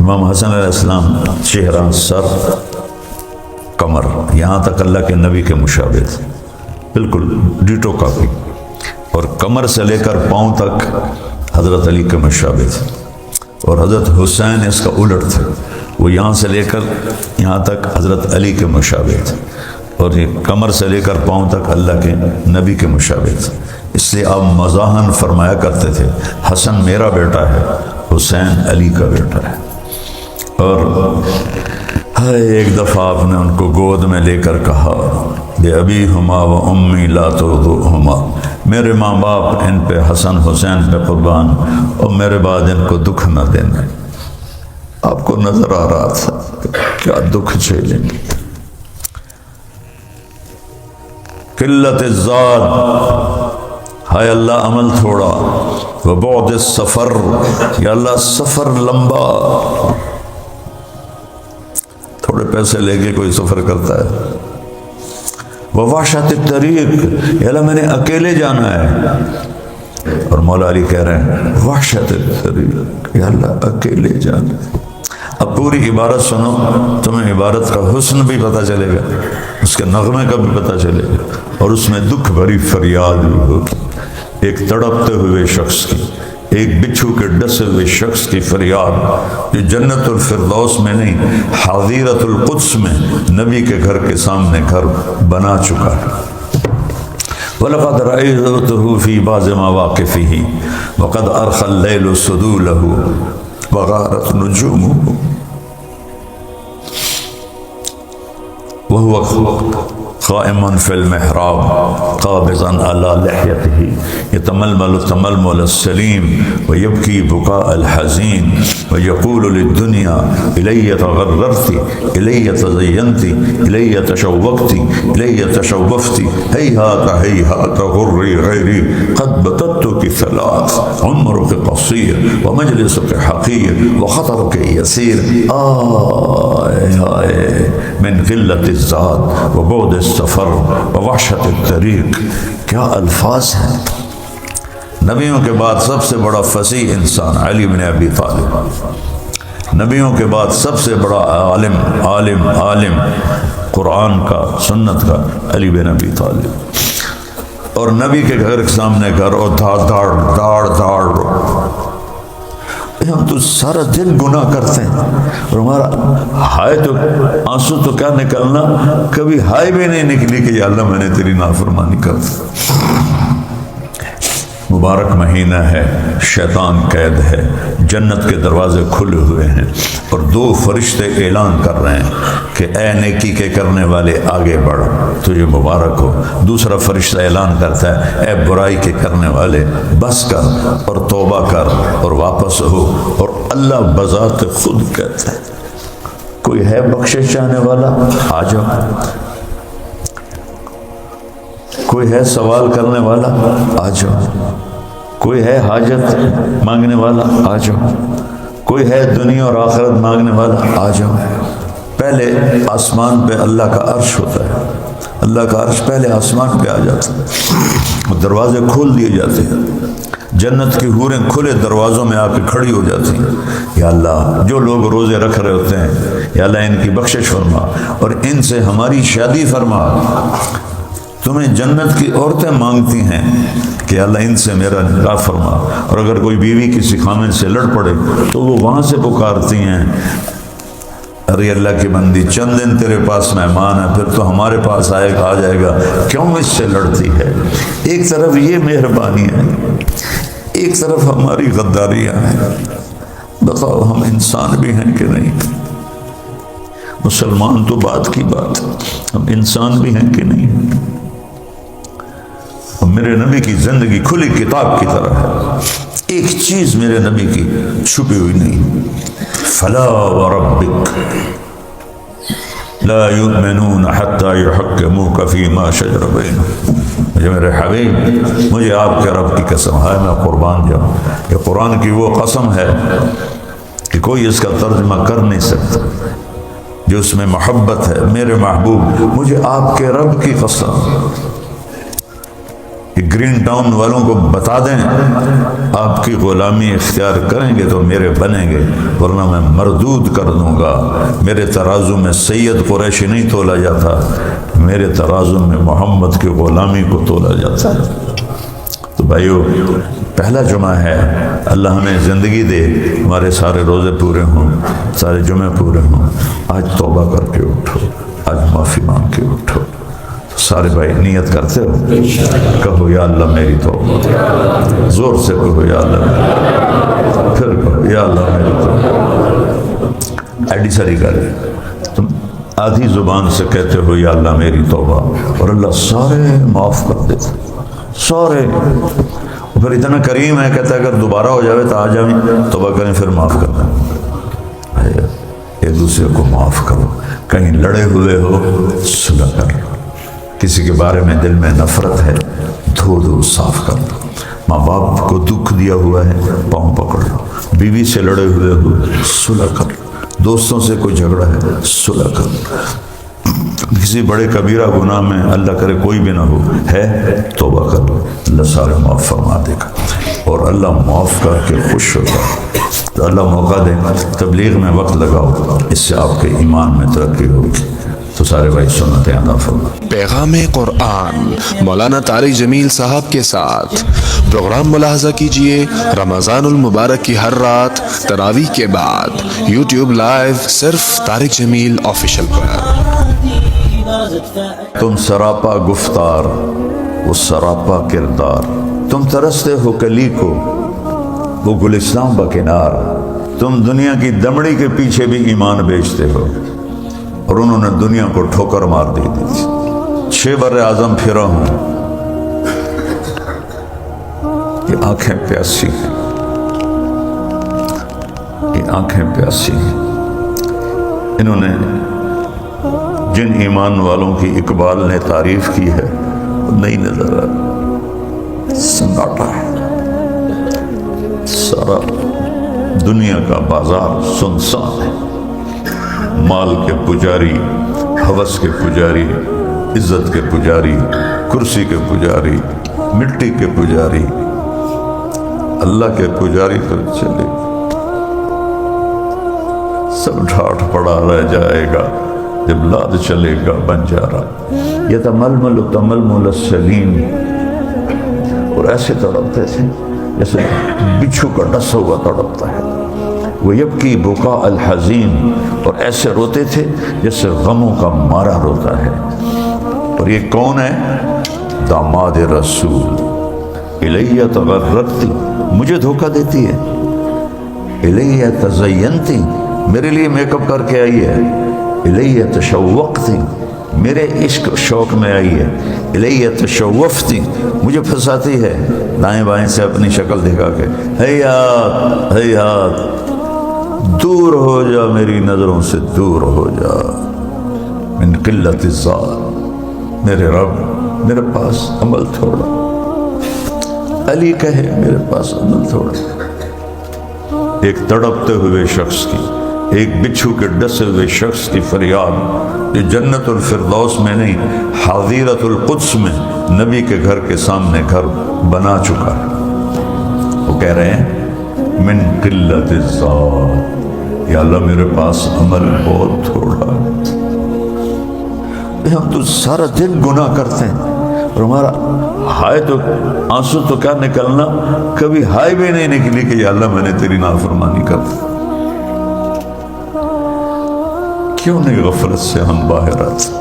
امام حسن علیہ السلام چہرہ، سر، کمر، یہاں تک اللہ کے نبی کے مشابہ تھے، بالکل ڈیٹو کاپی. اور کمر سے لے کر پاؤں تک حضرت علی کے مشابہ تھے. اور حضرت حسین اس کا الٹ تھے، وہ یہاں سے لے کر یہاں تک حضرت علی کے مشابہ تھے، اور یہ کمر سے لے کر پاؤں تک اللہ کے نبی کے مشابہ تھے. اس لیے آپ مزاحن فرمایا کرتے تھے حسن میرا بیٹا ہے، حسین علی کا بیٹا ہے. اور ایک دفعہ آپ نے ان کو گود میں لے کر کہا بے ابی ہما و امی لا ترضوہما، میرے ماں باپ ان پہ حسن حسین پہ قربان، اور میرے بعد ان کو دکھ نہ دینا. آپ کو نظر آ رہا تھا کیا دکھ جھیلیں گے. قلت الذات، ہائے اللہ عمل تھوڑا. وبعد السفر، یا اللہ سفر لمبا، تھوڑے پیسے لے کے کوئی سفر کرتا ہے، ووحشت الطریق، یا اللہ میں نے اکیلے جانا ہے، اور مولا علی کہہ رہے ہیں وحشت الطریق، یا اللہ اکیلے جانا ہے۔ اب پوری عبارت سنو، تمہیں عبارت کا حسن بھی پتہ چلے گا، اس کے نغمے کا بھی پتہ چلے گا، اور اس میں دکھ بھری فریاد بھی ہوگی، ایک تڑپتے ہوئے شخص کی، ایک بچھو کے ڈسے ہوئے شخص کی فریاد، جو جنت الفردوس میں نہیں حظیرۃ القدس میں نبی کے گھر کے سامنے گھر بنا چکا ہے۔ وَلَقَدْ رَأَيْتُهُ فِي بَعْضِ مَوَاقِفِهِ وَقَدْ أَرْخَى اللَّيْلُ سُدُولَهُ وَغَارَتْ نُجُومُهُ وَهُوَ قائم فی المحراب قابضا علی لحیته یتململ تململ السلیم ویبکی بکاء الحزین ویقول للدنیا الی تغررت الی تزینت الی تشوقت الی تشوفت ہیہات ہیہات غری غیری قد بتتک ثلاث عمرک قصیر ومجلسک حقیر وخطرک یسیر آئے آئے من قلت الذات وبعد السفر ووحشت الطریق۔ کیا الفاظ ہیں! نبیوں کے بعد سب سے بڑا فصیح انسان علی بن ابی طالب، نبیوں کے بعد سب سے بڑا عالم قرآن کا سنت کا علی بن ابی طالب، اور نبی کے گھر کے سامنے گھر اور داڑ ہم تو سارا دن گناہ کرتے ہیں، اور ہمارا ہائے تو آنسو تو کیا نکلنا، کبھی ہائے بھی نہیں نکلی کہ یا اللہ میں نے تیری نافرمانی کر دی۔ مبارک مہینہ ہے، شیطان قید ہے، جنت کے دروازے کھلے ہوئے ہیں، اور دو فرشتے اعلان کر رہے ہیں کہ اے نیکی کے کرنے والے آگے بڑھ، تجھے مبارک ہو۔ دوسرا فرشتہ اعلان کرتا ہے اے برائی کے کرنے والے بس کر اور توبہ کر اور واپس ہو۔ اور اللہ بذات خود کہتا ہے کوئی ہے بخشش چاہنے والا آ جاؤ، کوئی ہے سوال کرنے والا آ جاؤ، کوئی ہے حاجت مانگنے والا آ جاؤ، کوئی ہے دنیا اور آخرت مانگنے والا آ جاؤ۔ پہلے آسمان پہ اللہ کا عرش ہوتا ہے، اللہ کا عرش پہلے آسمان پہ آ جاتا ہے، دروازے کھول دیے جاتے ہیں، جنت کی حوریں کھلے دروازوں میں آ کے کھڑی ہو جاتی ہیں، یا اللہ جو لوگ روزے رکھ رہے ہوتے ہیں یا اللہ ان کی بخشش فرما اور ان سے ہماری شادی فرما۔ تمہیں جنت کی عورتیں مانگتی ہیں کہ اللہ ان سے میرا نکاح فرما، اور اگر کوئی بیوی کسی خامن سے لڑ پڑے تو وہ وہاں سے پکارتی ہیں ارے اللہ کی بندی چند دن تیرے پاس مہمان ہے، پھر تو ہمارے پاس آ جائے گا، کیوں اس سے لڑتی ہے؟ ایک طرف یہ مہربانی ہے، ایک طرف ہماری غداریاں ہیں۔ بتاؤ ہم انسان بھی ہیں کہ نہیں؟ مسلمان تو بات کی بات، ہم انسان بھی ہیں کہ نہیں؟ میرے نبی کی زندگی کھلی کتاب کی طرح ہے، ایک چیز میرے نبی کی چھپی ہوئی نہیں۔ فلا وربک لا یؤمنون حتی یحکموک فیما شجر بینہم۔ مجھے میرے حبیب، مجھے آپ کے رب کی قسم ہے، میں قربان جاؤں، یہ قرآن کی وہ قسم ہے کہ کوئی اس کا ترجمہ کر نہیں سکتا، جو اس میں محبت ہے۔ میرے محبوب، مجھے آپ کے رب کی قسم، کہ گرین ٹاؤن والوں کو بتا دیں آپ کی غلامی اختیار کریں گے تو میرے بنیں گے، ورنہ میں مردود کر دوں گا۔ میرے ترازو میں سید قریشی نہیں تولا جاتا، میرے ترازو میں محمد کی غلامی کو تولا جاتا ہے۔ تو بھائیو، پہلا جمعہ ہے، اللہ ہمیں زندگی دے، ہمارے سارے روزے پورے ہوں، سارے جمعے پورے ہوں۔ آج توبہ کر کے اٹھو، آج معافی مانگ کے اٹھو۔ سارے بھائی نیت کرتے ہو، کہو یا اللہ میری توبہ، زور سے کہو یا اللہ میری، پھر کہو یا اللہ میری توبہ۔ ایڈی ساری گل ہے، تم آدھی زبان سے کہتے ہو یا اللہ میری توبہ، اور اللہ سارے معاف کر دیتے، سارے۔ پھر اتنا کریم ہے، کہتا ہے اگر دوبارہ ہو جاوے تو آ جائیں، توبہ کریں، پھر معاف کر دیں۔ ایک دوسرے کو معاف کرو، کہیں لڑے ہوئے ہو صلح کر لو، کسی کے بارے میں دل میں نفرت ہے دھو دھو صاف کر دو۔ ماں باپ کو دکھ دیا ہوا ہے پاؤں پکڑ لو، بیوی سے لڑے ہوئے ہو صلح کر لو، دوستوں سے کوئی جھگڑا ہے صلح کر لو، کسی بڑے کبیرہ گناہ میں اللہ کرے کوئی بھی نہ ہو ہے توبہ کر لو، اللہ سارے معاف فرما دے گا، اور اللہ معاف کر کے خوش ہوگا۔ تو اللہ موقع دے، تبلیغ میں وقت لگاؤ، اس سے آپ کے ایمان میں ترقی ہوگی۔ تو سارے بھائی سنتیں ادا فرما۔ پیغام قرآن مولانا طارق جمیل صاحب کے ساتھ پروگرام ملاحظہ کیجئے رمضان المبارک کی ہر رات تراویح کے بعد یوٹیوب لائیو صرف طارق جمیل آفیشیل پر۔ تم سراپا گفتار وہ سراپا کردار، تم ترستے ہو کلی کو وہ گلستان بکنار، تم دنیا کی دمڑی کے پیچھے بھی ایمان بیچتے ہو، اور انہوں نے دنیا کو ٹھوکر مار دی تھی۔ 6 بر اعظم پھرا ہوں، یہ آنکھیں پیاسی ہیں، یہ آنکھیں پیاسی ہیں۔ انہوں نے جن ایمان والوں کی اقبال نے تعریف کی ہے وہ نہیں نظر آ، سناٹا ہے، سارا دنیا کا بازار سنسان ہے، مال کے پجاری، ہوس کے پجاری، عزت کے پجاری، کرسی کے پجاری، مٹی کے پجاری، اللہ کے پجاری تو چلے سب ڈھاٹ پڑا رہ جائے گا جب لاد چلے گا بنجارا۔ یتململ تململ السلیم، اور ایسے تڑپتے تھے جیسے بچھو کا ڈسا ہوا تڑپتا ہے، وہ یبکی بکا الحزین، اور ایسے روتے تھے جیسے غموں کا مارا روتا ہے۔ اور یہ کون ہے؟ داماد رسول، الیہ تغررتی، مجھے دھوکہ دیتی ہے، الیہ تزینتی، میرے لیے میک اپ کر کے آئی ہے، الیہ تشوقتی، میرے عشق شوق میں آئی ہے، الیہ تشوفتی، مجھے پھنساتی ہے دائیں بائیں سے اپنی شکل دکھا کے، ہیات ہیات، دور ہو جا میری نظروں سے دور ہو جا، من قلت الذات، میرے رب میرے پاس عمل تھوڑا، علی کہے میرے پاس عمل تھوڑا۔ ایک تڑپتے ہوئے شخص کی، ایک بچھو کے ڈسے ہوئے شخص کی فریاد، جو جنت الفردوس میں نہیں حاضرۃ القدس میں نبی کے گھر کے سامنے گھر بنا چکا ہے۔ وہ کہہ رہے ہیں من قلت الذات، یا اللہ میرے پاس عمل بہت تھوڑا ہے، ہم تو سارا دن گناہ کرتے ہیں، اور ہمارا ہائے تو آنسو تو کیا نکلنا، کبھی ہائے بھی نہیں نکلی کہ یا اللہ میں نے تیری نافرمانی کر دی۔ کیوں نہیں غفلت سے ہم باہر آتے؟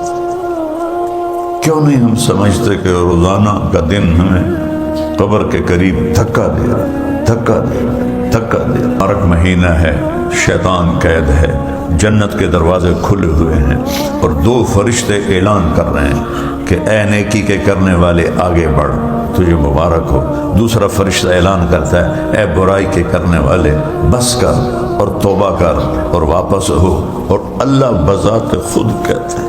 کیوں نہیں ہم سمجھتے کہ روزانہ کا دن ہمیں قبر کے قریب دھکا دے رہا، دھکا دے رہا، دھکا دے رہا۔ مبارک مہینہ ہے، شیطان قید ہے، جنت کے دروازے کھلے ہوئے ہیں، اور 2 فرشتے اعلان کر رہے ہیں کہ اے نیکی کے کرنے والے آگے بڑھ، تجھے مبارک ہو۔ دوسرا فرشتہ اعلان کرتا ہے اے برائی کے کرنے والے بس کر اور توبہ کر اور واپس ہو۔ اور اللہ بذات خود کہتا ہے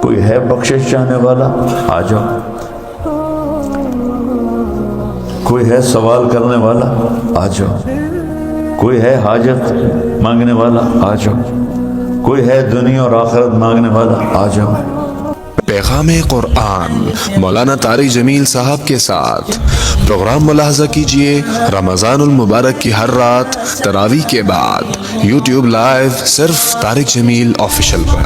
کوئی ہے بخشش چاہنے والا آ جاؤ، کوئی ہے سوال کرنے والا آ جاؤ، کوئی ہے حاجت مانگنے والا آ جاؤ، کوئی ہے دنیا اور آخرت مانگنے والا آ جاؤ۔ پیغام قرآن مولانا طارق جمیل صاحب کے ساتھ پروگرام ملاحظہ کیجئے رمضان المبارک کی ہر رات تراویح کے بعد یوٹیوب لائیو صرف طارق جمیل آفیشیل پر۔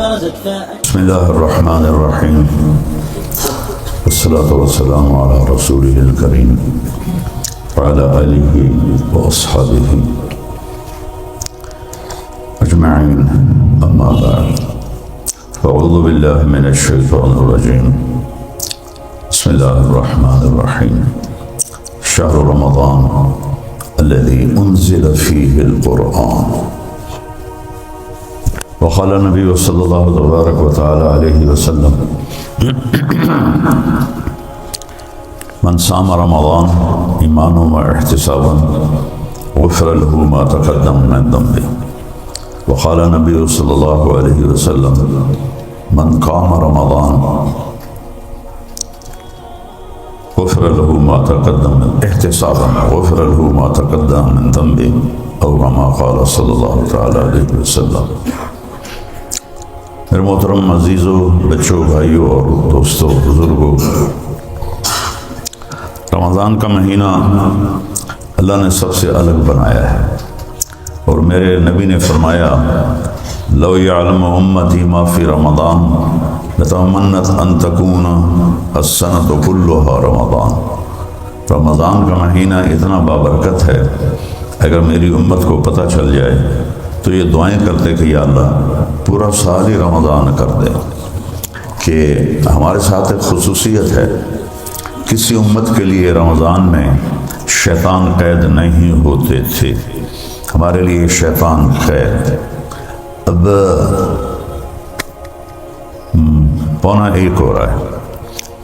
بسم اللہ الرحمن الرحیم، والصلاة والسلام علی رسولہ الکریم وعلی آلہ واصحابہ اجمعین، اما بعد، اعوذ باللہ من الشیطان الرجیم، بسم اللہ الرحمن الرحیم، شہر رمضان الذي انزل فيه القرآن، وقال النبی صلی اللہ تبارک و تعالی علیہ وسلم من صام رمضان ایمانا و احتسابا غفر له ما تقدم من ذنبه، وقال النبی صلی اللہ علیہ وسلم من قام رمضان غفر له ما تقدم من احتسابا غفر له ما تقدم من ذنبه او كما قال صلی اللہ تعالی علیہ وسلم۔ میرے محترم عزیزوں، بچوں، بھائیوں اور دوستوں، بزرگوں، رمضان کا مہینہ اللہ نے سب سے الگ بنایا ہے، اور میرے نبی نے فرمایا لو یعلم امتی ما فی رمضان لتمنت ان تکون السنۃ کلھا رمضان۔ رمضان کا مہینہ اتنا بابرکت ہے، اگر میری امت کو پتہ چل جائے تو یہ دعائیں کرتے کہ یا اللہ پورا سال ہی رمضان کر دے۔ کہ ہمارے ساتھ ایک خصوصیت ہے، کسی امت کے لیے رمضان میں شیطان قید نہیں ہوتے تھے، ہمارے لیے شیطان قید۔ اب 1:15 ہو رہا ہے،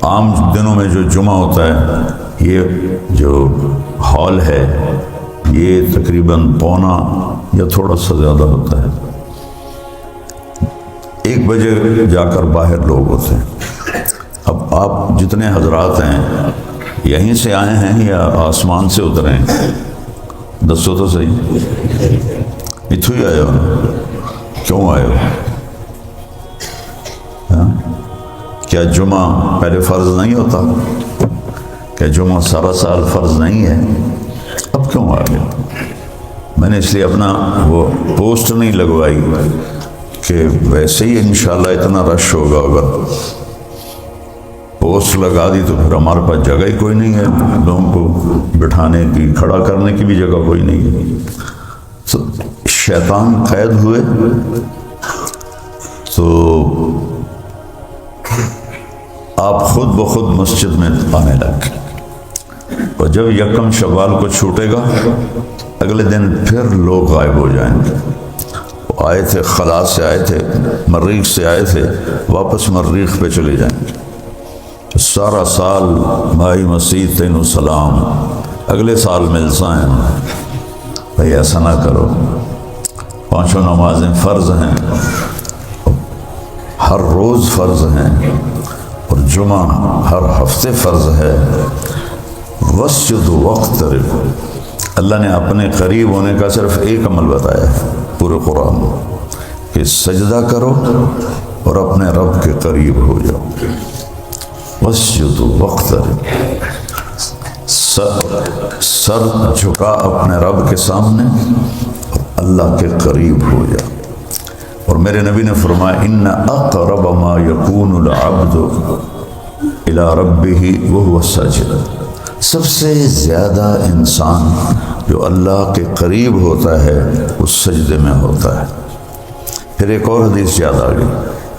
عام دنوں میں جو جمعہ ہوتا ہے، یہ جو ہال ہے یہ تقریباً 1:15 یا تھوڑا سا زیادہ ہوتا ہے، 1 بجے جا کر باہر لوگ ہوتے ہیں۔ اب آپ جتنے حضرات ہیں یہیں سے آئے ہیں یا آسمان سے اترے ہیں؟ دسو تو صحیح، اتھو ہی آئے ہو؟ کیوں آئے ہو؟ کیا جمعہ پہلے فرض نہیں ہوتا؟ کیا جمعہ سارا سال فرض نہیں ہے؟ اب کیوں آ گئے؟ میں نے اس لیے اپنا وہ پوسٹ نہیں لگوائی کہ ویسے ہی انشاءاللہ اتنا رش ہوگا، اگر پوسٹ لگا دی تو پھر ہمارے پاس جگہ ہی کوئی نہیں ہے، لوگوں کو بٹھانے کی، کھڑا کرنے کی بھی جگہ کوئی نہیں ہے۔ تو شیطان قید ہوئے تو آپ خود بخود مسجد میں آنے لگے، اور جب 1 شوال کو چھوٹے گا اگلے دن پھر لوگ غائب ہو جائیں گے۔ وہ آئے تھے خلا سے آئے تھے، مریخ سے آئے تھے، واپس مریخ پہ چلے جائیں گے۔ سارا سال بھائی مسیح تینوں سلام، اگلے سال ملتا ہے۔ بھائی ایسا نہ کرو، 5 نمازیں فرض ہیں، ہر روز فرض ہیں، اور جمعہ ہر ہفتے فرض ہے۔ وسجد واقترب، اللہ نے اپنے قریب ہونے کا صرف ایک عمل بتایا ہے پورے قرآن میں، کہ سجدہ کرو اور اپنے رب کے قریب ہو جاؤ۔ وسجد واقترب، سر جھکا اپنے رب کے سامنے اور اللہ کے قریب ہو جا۔ اور میرے نبی نے فرمایا ان اقرب ما یکون العبد الی ربہ وہو ساجد، سب سے زیادہ انسان جو اللہ کے قریب ہوتا ہے اس سجدے میں ہوتا ہے۔ پھر ایک اور حدیث یاد آ گئی،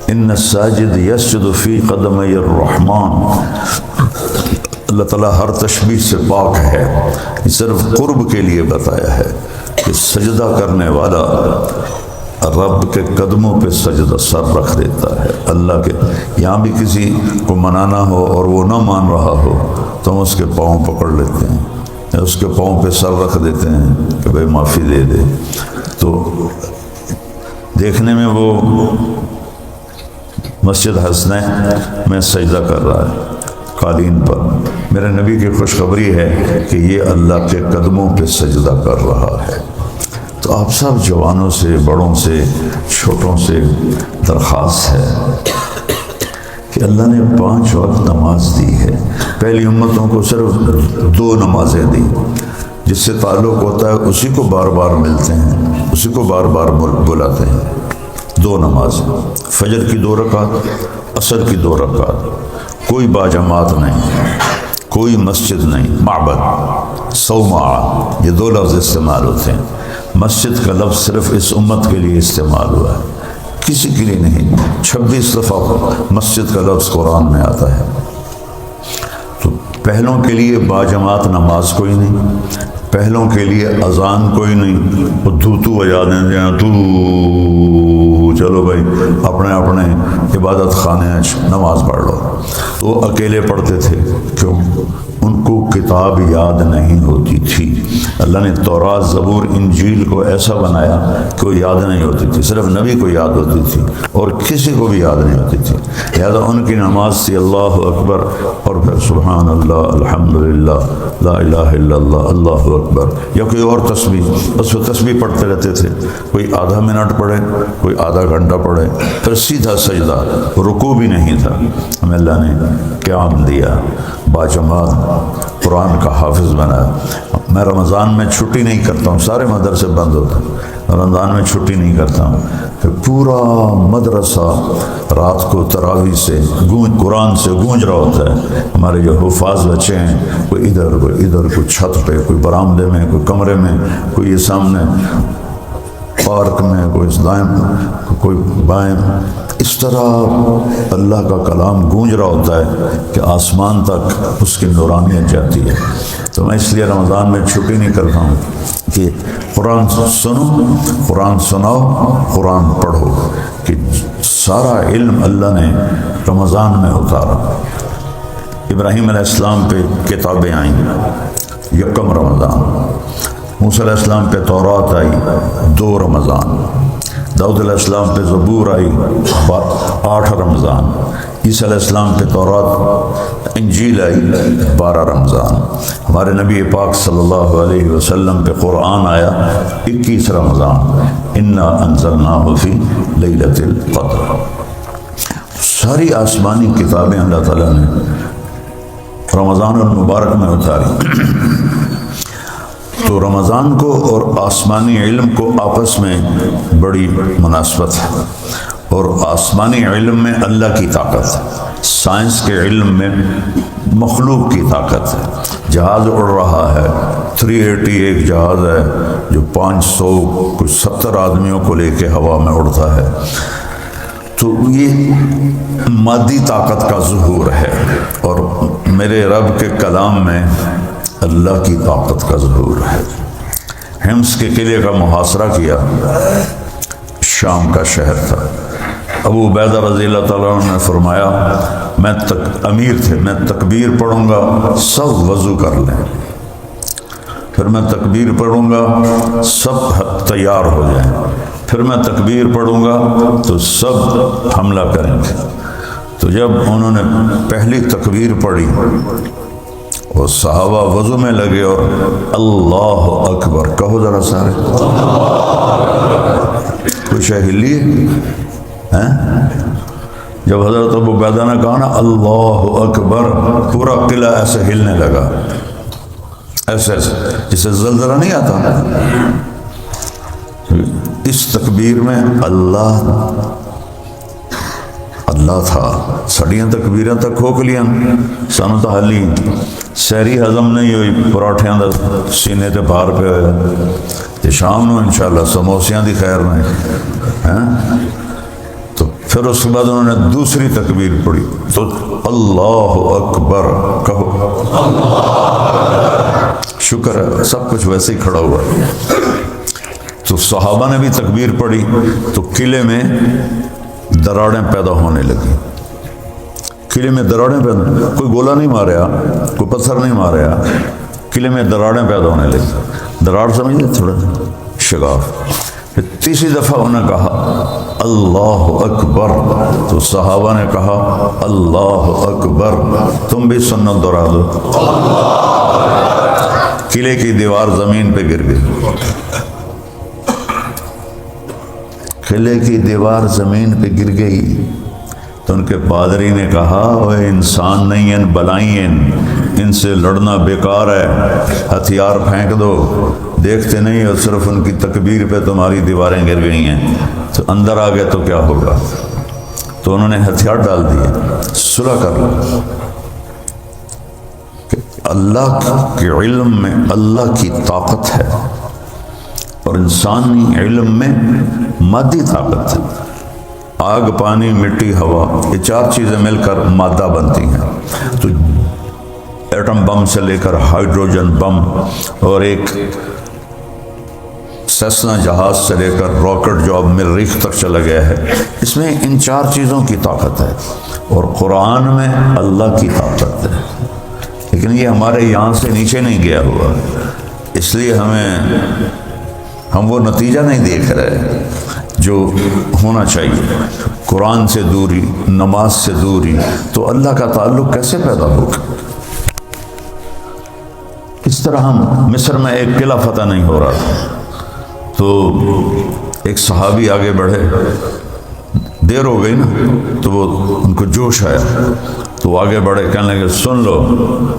ان الساجد یسجد فی قدمی الرحمن، اللہ تعالیٰ ہر تشبیہ سے پاک ہے، یہ صرف قرب کے لیے بتایا ہے کہ سجدہ کرنے والا رب کے قدموں پہ سجدہ سر رکھ دیتا ہے۔ اللہ کے یہاں بھی کسی کو منانا ہو اور وہ نہ مان رہا ہو تو ہم اس کے پاؤں پکڑ لیتے ہیں، اس کے پاؤں پہ سر رکھ دیتے ہیں کہ بھائی معافی دے دے۔ تو دیکھنے میں وہ مسجد حسنین میں سجدہ کر رہا ہے قالین پر، میرے نبی کی خوشخبری ہے کہ یہ اللہ کے قدموں پہ سجدہ کر رہا ہے۔ تو آپ سب جوانوں سے، بڑوں سے، چھوٹوں سے درخواست ہے کہ اللہ نے 5 وقت نماز دی ہے، پہلی امتوں کو صرف 2 نمازیں دی، جس سے تعلق ہوتا ہے اسی کو بار بار ملتے ہیں، اسی کو بار بار بلاتے ہیں۔ 2 نمازیں، فجر کی 2 رکعت، عصر کی 2 رکعت، کوئی باجماعت نہیں، کوئی مسجد نہیں، معبد، صومعہ، یہ 2 لفظ استعمال ہوتے ہیں۔ مسجد کا لفظ صرف اس امت کے لیے استعمال ہوا ہے، کسی کے لیے نہیں۔ 26 دفعہ مسجد کا لفظ قرآن میں آتا ہے۔ تو پہلوں کے لیے باجماعت نماز کوئی نہیں، پہلوں کے لیے اذان کوئی نہیں، وہ دھو بجا دیں، چلو بھائی اپنے اپنے عبادت خانے نماز پڑھ لو۔ تو وہ اکیلے پڑھتے تھے، کیوں؟ ان کو کتاب یاد نہیں ہوتی تھی۔ اللہ نے تورات، زبور، انجیل کو ایسا بنایا کہ وہ یاد نہیں ہوتی تھی، صرف نبی کو یاد ہوتی تھی اور کسی کو بھی یاد نہیں ہوتی تھی۔ لہذا ان کی نماز تھی اللہ اکبر اور پھر سبحان اللہ، الحمدللہ، لا الہ الا اللہ، اللہ اکبر، یا کوئی اور تسبیح، بس وہ تسبیح پڑھتے رہتے تھے۔ کوئی آدھا منٹ پڑھے، کوئی آدھا گھنٹہ پڑھے، پھر سیدھا سجدہ، رکوع بھی نہیں تھا۔ ہمیں اللہ نے قیام دیا، باجماعت قرآن کا حافظ بنایا۔ میں رمضان میں چھٹی نہیں کرتا ہوں، سارے مدرسے بند ہوتے ہیں، رمضان میں چھٹی نہیں کرتا ہوں۔ پھر پورا مدرسہ رات کو تراویح سے قرآن سے گونج رہا ہوتا ہے۔ ہمارے جو حفاظ بچے ہیں، کوئی ادھر کوئی ادھر، کوئی چھت پہ، کوئی برآمدے میں، کوئی کمرے میں، کوئی یہ سامنے پارک میں، کوئی دائیں کوئی بائیں، اس طرح اللہ کا کلام گونج رہا ہوتا ہے کہ آسمان تک اس کی نورانیت جاتی ہے۔ تو میں اس لیے رمضان میں چھٹی نہیں کرتا ہوں کہ قرآن سنو، قرآن سناؤ، قرآن پڑھو، کہ سارا علم اللہ نے رمضان میں اتارا۔ ابراہیم علیہ السلام پہ کتابیں آئیں یکم رمضان، موسیٰ علیہ السلام پہ تورات آئی 2 رمضان، داؤد علیہ السلام پہ زبور آئی 8 رمضان، عیسیٰ علیہ السلام پہ تورات انجیل آئی 12 رمضان، ہمارے نبی پاک صلی اللہ علیہ وسلم پہ قرآن آیا 21 رمضان، انا انزلناہ فی لیلۃ القدر۔ ساری آسمانی کتابیں اللہ تعالیٰ نے رمضان المبارک میں اتاری۔ تو رمضان کو اور آسمانی علم کو آپس میں بڑی مناسبت ہے، اور آسمانی علم میں اللہ کی طاقت ہے، سائنس کے علم میں مخلوق کی طاقت ہے۔ جہاز اڑ رہا ہے، 380 ایک جہاز ہے جو 500 کچھ 70 آدمیوں کو لے کے ہوا میں اڑتا ہے۔ تو یہ مادی طاقت کا ظہور ہے، اور میرے رب کے کلام میں اللہ کی طاقت کا ظہور ہے۔ حمص کے قلعے کا محاصرہ کیا، شام کا شہر تھا۔ ابو عبیدہ رضی اللہ تعالیٰ عنہ نے فرمایا، میں امیر تھے، میں تکبیر پڑھوں گا سب وضو کر لیں، پھر میں تکبیر پڑھوں گا سب تیار ہو جائیں، پھر میں تکبیر پڑھوں گا تو سب حملہ کریں گے۔ تو جب انہوں نے پہلی تکبیر پڑھی اور صحابہ وضو میں لگے اور اللہ اکبر، کہو ذرا سارے، کوئی شے ہلی ہے؟ جب حضرت ابو عبیدہ نے کہا نا اللہ اکبر، پورا قلعہ ایسے ہلنے لگا، ایسے جسے زلزلہ نہیں آتا۔ اس تکبیر میں اللہ تھا، سڑیاں تکبیراں تک کھوک لیاں، سانو تو حالی سہری ہضم نہیں ہوئی، پراٹھیاں دا سینے تے پار پہ ہویا، تے شام نو انشاءاللہ سموسیاں دی خیر نہیں۔ تو پھر اس کے بعد انہوں نے دوسری تکبیر پڑھی تو اللہ اکبر کہو، شکر ہے سب کچھ ویسے ہی کھڑا ہوا۔ تو صحابہ نے بھی تکبیر پڑھی تو قلعے میں دراڑیں پیدا ہونے لگی، قلعے میں دراڑیں پیدا، کوئی گولا نہیں ماریا، کوئی پتھر نہیں ماریا، قلعے میں دراڑیں پیدا ہونے لگی۔ دراڑ سمجھتے تھوڑا شگاف۔ پھر تیسری دفعہ انہوں نے کہا اللہ اکبر، تو صحابہ نے کہا اللہ اکبر، تم بھی سنت دہرا دو۔ قلعے کی دیوار زمین پہ گر گئی، قلعے کی دیوار زمین پہ گر گئی۔ تو ان کے پادری نے کہا وہ انسان نہیں ہیں، بلائیں، ان سے لڑنا بیکار ہے، ہتھیار پھینک دو، دیکھتے نہیں اور صرف ان کی تکبیر پہ تمہاری دیواریں گر گئی ہیں، تو اندر آ گئے تو کیا ہوگا۔ تو انہوں نے ہتھیار ڈال دیے، صلح کر لو۔ اللہ کے علم میں اللہ کی طاقت ہے اور انسانی علم میں مادی طاقت ہے۔ آگ، پانی، مٹی، ہوا، یہ 4 چیزیں مل کر مادہ بنتی ہیں۔ تو ایٹم بم سے لے کر ہائیڈروجن بم اور ایک سیسنا جہاز سے لے کر راکٹ جو اب مریخ تک چلا گیا ہے، اس میں ان 4 چیزوں کی طاقت ہے، اور قرآن میں اللہ کی طاقت ہے۔ لیکن یہ ہمارے یہاں سے نیچے نہیں گیا ہوا، اس لیے ہم وہ نتیجہ نہیں دیکھ رہے جو ہونا چاہیے۔ قرآن سے دوری، نماز سے دوری، تو اللہ کا تعلق کیسے پیدا ہوگا؟ اس طرح ہم مصر میں ایک قلعہ فتح نہیں ہو رہا تھا، تو ایک صحابی آگے بڑھے، دیر ہو گئی نا، تو وہ ان کو جوش آیا، تو وہ آگے بڑھے، کہنے لگے سن لو،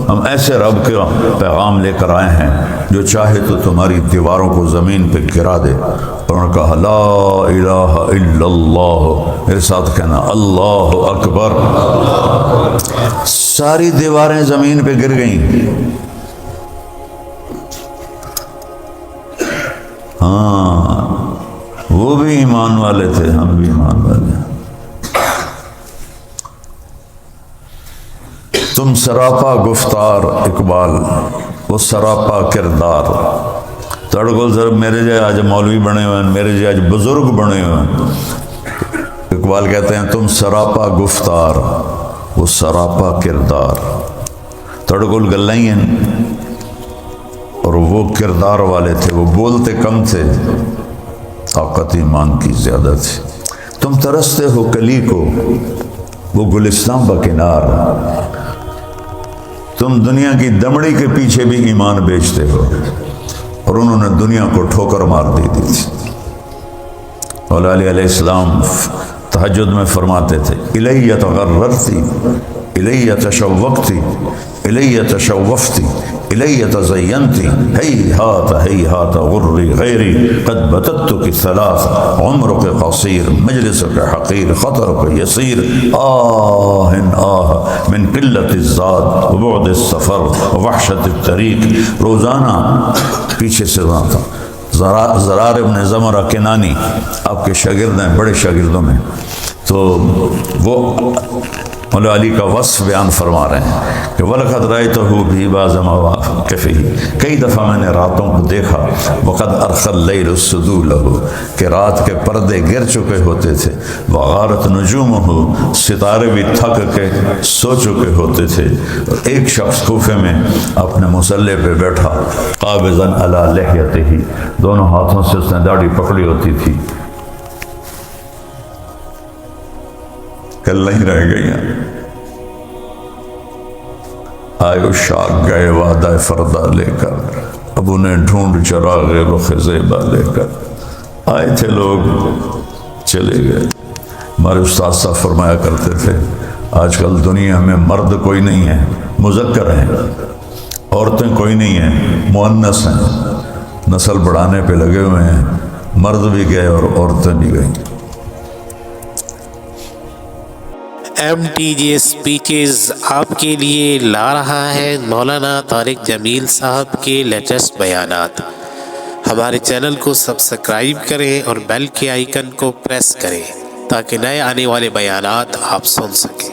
ہم ایسے رب کا پیغام لے کر آئے ہیں جو چاہے تو تمہاری دیواروں کو زمین پہ گرا دے۔ اور انہوں نے کہا لا الہ الا اللہ، میرے ساتھ کہنا اللہ اکبر۔ ساری دیواریں زمین پہ گر گئیں۔ ہاں، وہ بھی ایمان والے تھے، ہم بھی ایمان والے ہیں۔ تم سراپا گفتار اقبال، وہ سراپا کردار۔ تڑکل سر میرے جائے آج مولوی بنے ہوئے ہیں، میرے جائے آج بزرگ بنے ہوئے ہیں۔ اقبال کہتے ہیں تم سراپا گفتار، وہ سراپا کردار۔ تڑکل گلیں ہیں اور وہ کردار والے تھے، وہ بولتے کم تھے، طاقت ایمان کی زیادہ تھی۔ تم ترستے ہو کلی کو، وہ گلستان بکنار۔ تم دنیا کی دمڑی کے پیچھے بھی ایمان بیچتے ہو، اور انہوں نے دنیا کو ٹھوکر مار دی تھی۔ مولا علی علیہ السلام تہجد میں فرماتے تھے الی تغررتی، الی تشوقتی، الی تشوفتی، الی تزینتی، ہیہات غری غیری قد بتتک ثلاث، عمرک قصیر، مجلسک حقیر، خطرک یسیر، آہ آہ من قلت الزاد وبعد السفر ووحشت الطریق۔ روزانہ پیچھے سے وہاں تھا زرار ابن زمرہ کنانی، آپ کے شاگرد ہیں، بڑے شاگردوں میں، تو وہ مولا علی کا وصف بیان فرما رہے ہیں کہ وَلَقَدْ رَأَيْتُهُ فِي بَعْضِ مَوَاقِفِهِ، کئی دفعہ میں نے راتوں کو دیکھا، وَقَدْ أَرْخَى اللَّيْلُ السُّدُولَهُ، کہ رات کے پردے گر چکے ہوتے تھے، وَغَارَتْ نُجُومُهُ، ستارے بھی تھک کے سو چکے ہوتے تھے۔ اور ایک شخص کوفے میں اپنے مصلے پہ بیٹھا، قابضاً علی لحیتہ، دونوں ہاتھوں سے اس نے داڑھی پکڑی ہوتی تھی، کل نہیں رہ گئی ہیں۔ آئے اشاق گئے وعدہ فردہ لے کر، اب انہیں ڈھونڈ چراغ رخ زیبا لے کر۔ آئے تھے لوگ، چلے گئے۔ ہمارے استاد صاحب فرمایا کرتے تھے آج کل دنیا میں مرد کوئی نہیں ہے، مذکر ہیں، عورتیں کوئی نہیں ہیں، مؤنث ہیں، نسل بڑھانے پہ لگے ہوئے ہیں، مرد بھی گئے اور عورتیں بھی گئیں۔ MTJ اسپیچز آپ کے لیے لا رہا ہے مولانا طارق جمیل صاحب کے لیٹسٹ بیانات۔ ہمارے چینل کو سبسکرائب کریں اور بیل کے آئیکن کو پریس کریں تاکہ نئے آنے والے بیانات آپ سن سکیں۔